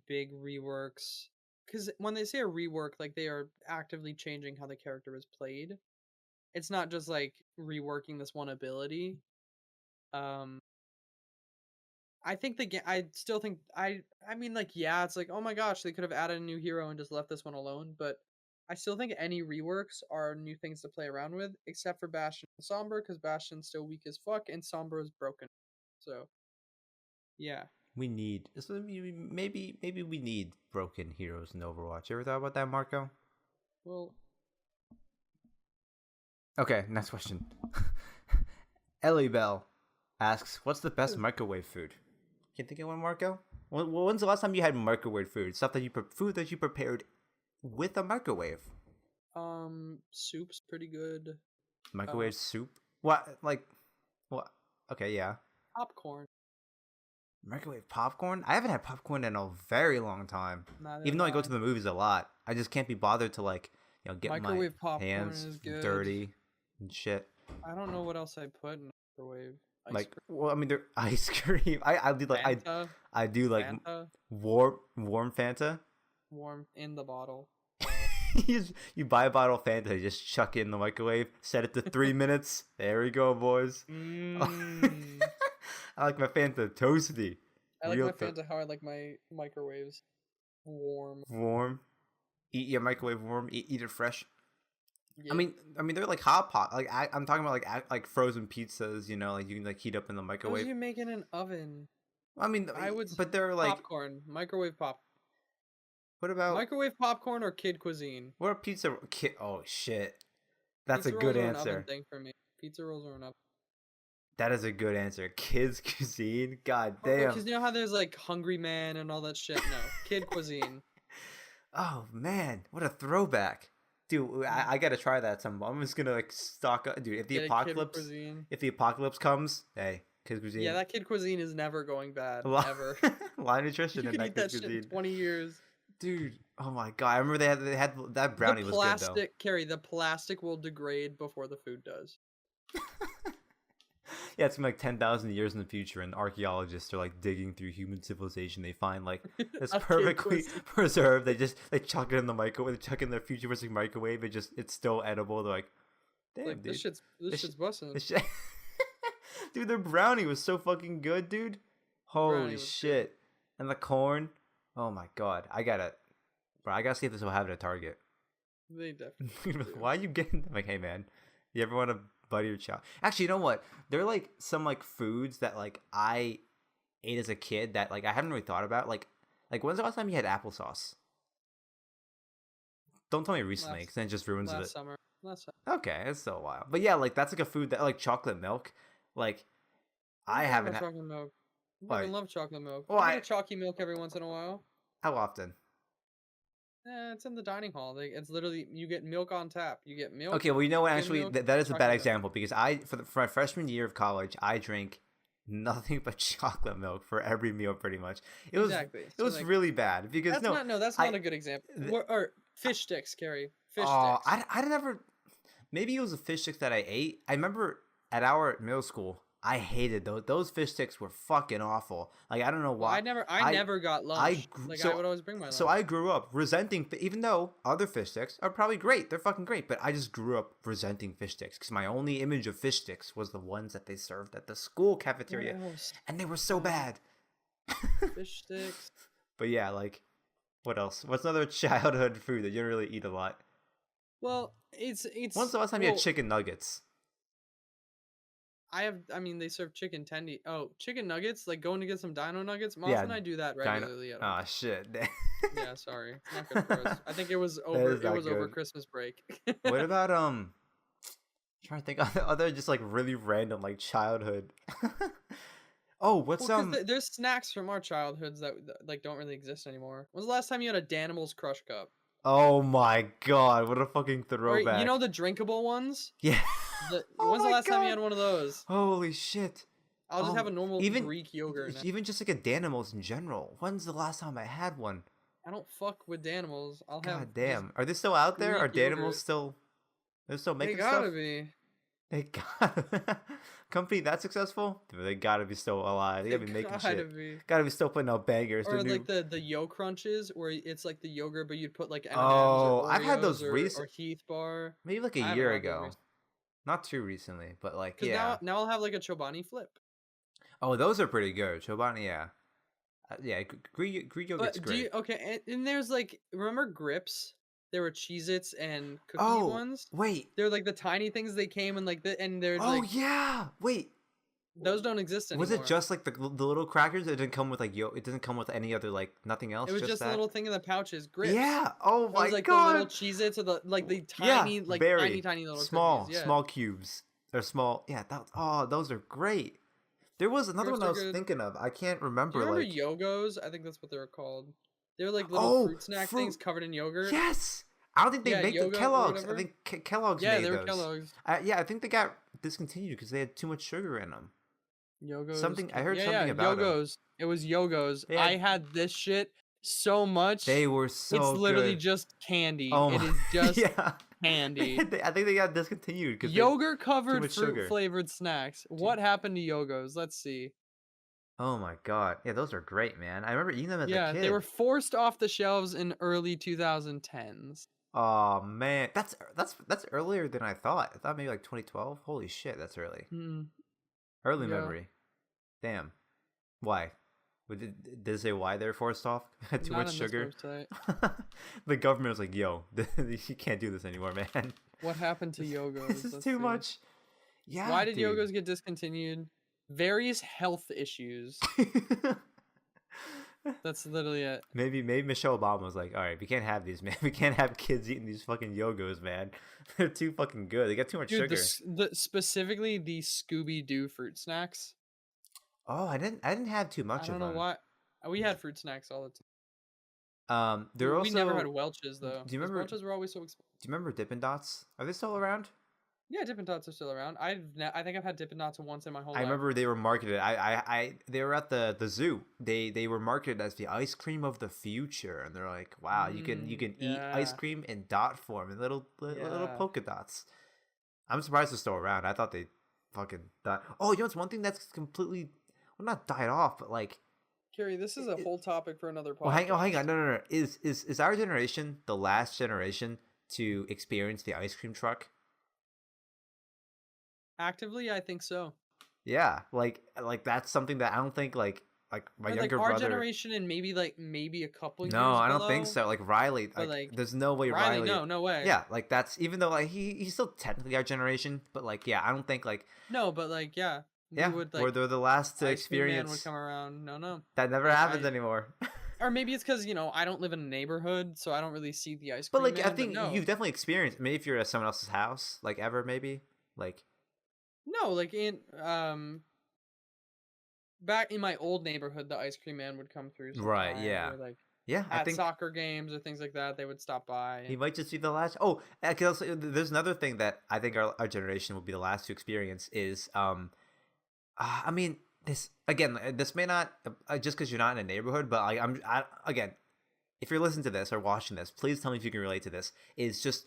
big reworks, because when they say a rework, like they are actively changing how the character is played. It's not just like reworking this one ability. Um, I think the game. I still think I mean, like, yeah, it's like, oh my gosh, they could have added a new hero and just left this one alone. But I still think any reworks are new things to play around with, except for Bastion and Sombra, because Bastion's still weak as fuck and Sombra is broken. So yeah. We need maybe we need broken heroes in Overwatch. You ever thought about that, Marco? Well, Okay, next question. Ellie Bell asks, "What's the best microwave food?" Can you think of one, Marco? When's the last time you had microwave food? Stuff that food that you prepared with a microwave. soup's pretty good. Microwave soup? What? Like what? Okay, yeah. Popcorn. Microwave popcorn? I haven't had popcorn in a very long time. Neither Even have though I go I. to the movies a lot, I just can't be bothered to like, get my Microwave popcorn hands is good. dirty and shit. I don't know what else I put in microwave. Ice Like, cream. well, I mean, they're ice cream. I do like Fanta. I do like Fanta. warm Fanta. Warm in the bottle. You buy a bottle of Fanta, you just chuck it in the microwave, set it to 3 minutes. There we go, boys. Mm. I like my Fanta toasty. I like Real my Fanta how I like my microwaves. Warm. Warm. Eat your microwave warm. Eat it fresh. Yep. I mean, they're like hot pot. Like I'm talking about like frozen pizzas. Like you can like heat up in the Those microwave. you make in an oven. I mean, I would. but they're like. Popcorn. Microwave pop. What about Microwave popcorn or kid cuisine? what are pizza? Oh shit, that's Pizza a good rolls are an answer. oven thing for me. Pizza rolls are an oven. That is a good answer. Kids cuisine. God Because damn. you know how there's like Hungry Man and all that shit. No, kid cuisine. Oh man, what a throwback, dude! I gotta try that some. I'm just gonna like stock up, dude. Get a kid cuisine. If the apocalypse comes, hey, kids cuisine. Yeah, that kid cuisine is never going bad. Ever. Line nutrition You in can that eat that kids shit cuisine. in 20 years. Dude, oh my god! I remember they had that brownie The was good though. plastic, Cary, the plastic will degrade before the food does. Yeah, it's gonna be like 10,000 years in the future, and archaeologists are like digging through human civilization. They find like it's A kid perfectly cuisine. preserved. They chuck it in the microwave. They chuck it in their futuristic microwave. It's still edible. They're like, damn, Like dude, this shit's busting. this shit. Dude, their brownie was so fucking good, dude. Holy was shit! And the corn. Oh my god, I gotta see if this will have it at Target. They definitely do. Why are you getting them? Like, hey man, you ever want to butter your child? Actually, you know what? There are like some like foods that like I ate as a kid that like I haven't really thought about. Like when's the last time you had applesauce? Don't tell me recently, because then it just ruins Last it. summer. Last summer. Okay, it's still a while. But yeah, like that's like a food that like chocolate milk. Like I don't haven't know had. chocolate milk. I Why? fucking love chocolate milk. Well, I get a chalky milk every once in a while. How often? It's in the dining hall. It's literally you get milk on tap. You get milk. Okay, well, you know what? skim Actually, milk, that is a bad chocolate milk. example because for my freshman year of college, I drank nothing but chocolate milk for every meal, pretty much. It was Exactly. it So, was like, really bad because that's not a good example. Or fish sticks, Cary. Fish sticks. I never. Maybe it was the fish sticks that I ate. I remember at our middle school, I hated those. Those fish sticks were fucking awful. Like I don't know Well, why. I never got lunch. I would always bring my lunch. So I grew up resenting, even though other fish sticks are probably great. They're fucking great. But I just grew up resenting fish sticks because my only image of fish sticks was the ones that they served at the school cafeteria. And they were so bad. Fish sticks. But yeah, like, what else? What's another childhood food that you don't really eat a lot? Well, it's. When's the last time you had chicken nuggets? I mean, they serve chicken tendy. Oh, chicken nuggets? Like going to get some dino nuggets? Moss and I do that regularly. Oh, shit. Yeah, sorry. It's not good for us. I think it was over Christmas break. What about, I'm trying to think of other just, like, really random, like, childhood. Oh, what's, there's snacks from our childhoods that, like, don't really exist anymore. When's the last time you had a Danimals Crush Cup? Oh my god, what a fucking throwback. Or, you know the drinkable ones? Yeah. When's the last time you had one of those? Holy shit. I'll just have a normal Greek yogurt now. even just like a Danimals in general. When's the last time I had one? I don't fuck with Danimals. I'll have God damn. Are they still out there? Are Greek Danimals yogurt. still? They're still They making gotta stuff. be. They got company that successful. They gotta be still alive. They gotta be making shit. Gotta be still putting out bangers. Or like the Yo Crunches, where it's like the yogurt, but you'd put like M&Ms Oh, or Oreos I've had those or recent. Heath Bar. Maybe like a year ago. Not too recently, but like yeah. Now I'll have like a Chobani flip. Oh, those are pretty good. Chobani, yeah. Yeah, Greek yogurt's great. And there's like, remember Grips? There were Cheez-Its and cookie ones. Wait. They're like the tiny things they came in like and they're like. Oh yeah. Wait. Those don't exist anymore. Was it just like the little crackers? It didn't come with like it didn't come with any other like nothing else. It was just a little thing in the pouches. Grips. Yeah. Oh my god. Like the little Cheez-Its or the tiny tiny little small cookies. Yeah. Small cubes. They're small. Yeah. Those are great. There was another one I was thinking of. I can't remember. Do you remember Yogos? I think that's what they were called. They were like little fruit snack things covered in yogurt. Yes. I don't think they make the Kellogg's. I think Kellogg's made those. Yeah, they were Kellogg's. I think they got discontinued because they had too much sugar in them. Yogos. I heard something about Yogos. It was Yogos. I had this shit so much. They were so It's literally good. just candy. Oh, it is just candy. I think they got discontinued because yogurt covered fruit flavored snacks. What happened to Yogos? Let's see. Oh my god. Yeah, those are great, man. I remember eating them as a kid. Yeah, they were forced off the shelves in early 2010s. Oh man, that's earlier than I thought. I thought maybe like 2012. Holy shit, that's early. Early memory. Damn. Why? Did it say why they're forced off? Had too much sugar. The government was like, "Yo, you can't do this anymore, man." What happened to Yogos? This is too much. Yeah. Why did Yogos get discontinued? Various health issues. That's literally it. Maybe Michelle Obama was like, all right, we can't have these, man. We can't have kids eating these fucking Yogos, man. They're too fucking good. They got too much sugar. Specifically the Scooby-Doo fruit snacks. Oh, I didn't have too much of them. I don't know why. We had fruit snacks all the time. We never had Welch's though. Do you remember Welch's were always so expensive? Do you remember Dippin' Dots? Are they still around? Yeah, Dippin' Dots are still around. I think I've had Dippin' Dots once in my whole life. I remember they were marketed. They were at the zoo. They were marketed as the ice cream of the future, and they're like, wow, you can eat ice cream in dot form and little polka dots. I'm surprised they're still around. I thought they fucking died. Oh, you know, it's one thing that's completely not died off, but like. Cary, this is a whole topic for another podcast. Well, hang on, no. Is our generation the last generation to experience the ice cream truck? Actively, I think so. Yeah, like that's something that I don't think like my younger brother. Our generation and maybe a couple years. No, I don't think so. Like Riley, like there's no way Riley. No way. Yeah, like that's even though like he's still technically our generation, but like yeah, I don't think like. No, but like yeah. Yeah, where they're the last to experience. Man would come around. No. That never happens anymore. Or maybe it's because I don't live in a neighborhood, so I don't really see the ice cream. But like man, I think you've definitely experienced. Maybe if you're at someone else's house, like ever, maybe like. No, like in back in my old neighborhood, the ice cream man would come through. Right. Yeah. Or like yeah. I think soccer games or things like that, they would stop by. He might just be the last. Oh, because there's another thing that I think our generation will be the last to experience is I mean this again. This may not just because you're not in a neighborhood, but like again, if you're listening to this or watching this, please tell me if you can relate to this. Is just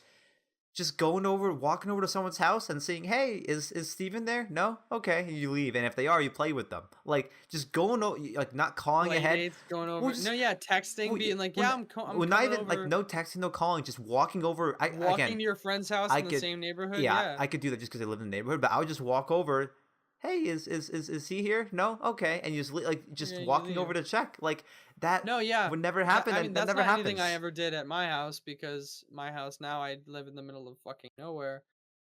walking over to someone's house and saying, "Hey, is Steven there?" No, okay, and you leave. And if they are, you play with them. Like just going like not calling ahead. Going over. Texting, being like, "Yeah, I'm not even over. like no texting, no calling, just walking over. Walking to your friend's house in the same neighborhood. Yeah, I could do that just because I live in the neighborhood. But I would just walk over. Hey, is he here? No, okay, and you just walking over to check like that. No, yeah, would never happen. I mean, that's never not happens. anything I ever did at my house because my house now I live in the middle of fucking nowhere.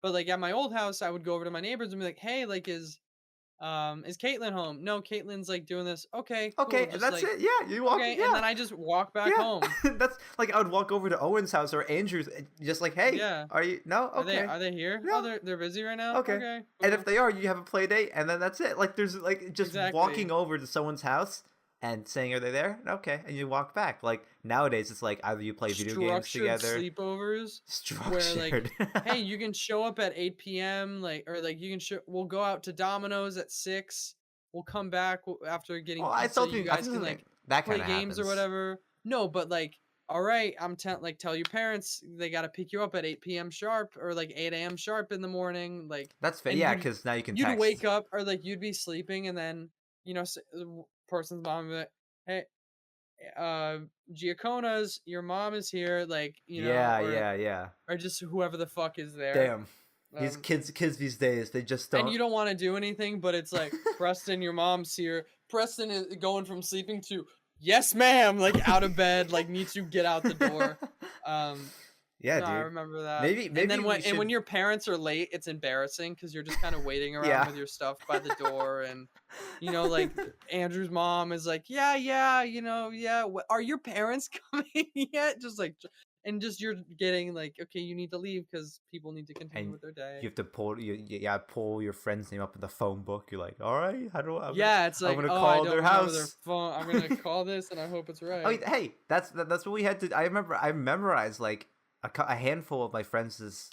But like at my old house, I would go over to my neighbors and be like, "Hey, like is Caitlin home?" No, Caitlin's like doing this. Okay, cool. Okay, that's it. Yeah, you walk. Okay, yeah. and then I just walk back home. That's like I would walk over to Owen's house or Andrew's, just like, "Hey, are you? No, okay. Are they here? No. Oh, they're busy right now. Okay. Cool. And if they are, you have a play date, and then that's it. Like there's like just walking over to someone's house and saying, "Are they there?" Okay, and you walk back. Like nowadays, it's like either you play video games together, sleepovers, structured. Where like, hey, you can show up at 8 p.m. Like or like you can we'll go out to Domino's at 6. we'll come back after getting Well, I pizza. still You think I guys think can something like that play kind of games or happens. whatever. No, but like, all right, like tell your parents they gotta pick you up at 8 p.m. sharp or like 8 a.m. sharp in the morning. Like, That's fair. and Yeah, because now you can you'd text. wake up or like you'd be sleeping and then the person's mom would be like, hey, Giacona's, your mom is here, like, Yeah, yeah, yeah. or just whoever the fuck is there. Damn. These Um, kids these days, they just and don't. you don't want to do anything, but it's like, Preston, your mom's here. Preston is going from sleeping to yes, ma'am, like out of bed, like needs to get out the door. Um, Yeah, no, I dude. remember that. Maybe And maybe then we when should. your parents are late, it's embarrassing because you're just kind of waiting around Yeah. with your stuff by the door, and like Andrew's mom is like, yeah, yeah, yeah. Are your parents coming yet? Just like, and just you're getting like, okay, you need to leave because people need to continue And with their day. you have to pull your friend's name up in the phone book. You're like, all right, how do I? Yeah, it's I'm like, gonna oh, I call don't their remember their house. phone. I'm gonna call this, and I hope it's right. I mean, hey, that's what we had to. I remember I memorized like a handful of my friends'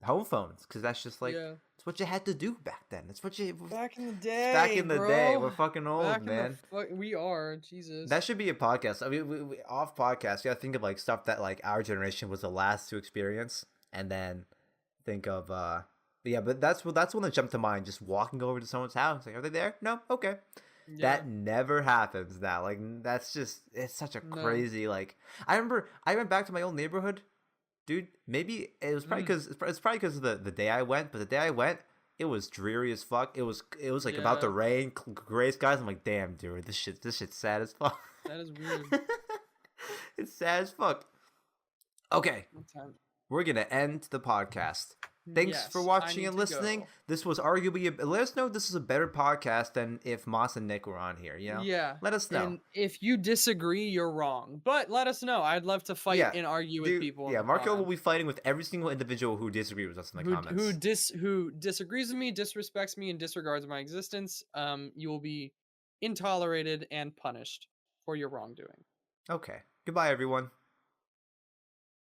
home phones because that's just like Yeah, it's what you had to do back then. It's what you back in the it's day, back in the day. bro. We're fucking old, Back in the man. we are Jesus. That should be a podcast. I mean, we off podcast. You gotta think of like stuff that like our generation was the last to experience, and then think of yeah. But that's one that jumped to mind. Just walking over to someone's house, like, are they there? No, okay. Yeah. That never happens now. Like that's just it's such a crazy like. I remember I went back to my old neighborhood, dude. Maybe it was probably because it's probably because of the day I went, but the day I went. It was dreary as fuck. It was like about to rain, gray skies. I'm like, damn, dude, this shit's sad as fuck. That is weird. It's sad as fuck. Okay, we're gonna end the podcast. Thanks for watching and listening. Go. This was arguably let us know if this is a better podcast than if Moss and Nick were on here. You know, yeah. let us know. And if you disagree, you're wrong. But let us know. I'd love to fight and argue with people. Yeah, Marco will be fighting with every single individual who disagrees with us in the comments. Who disagrees with me, disrespects me, and disregards my existence. You will be intolerated and punished for your wrongdoing. Okay. Goodbye, everyone.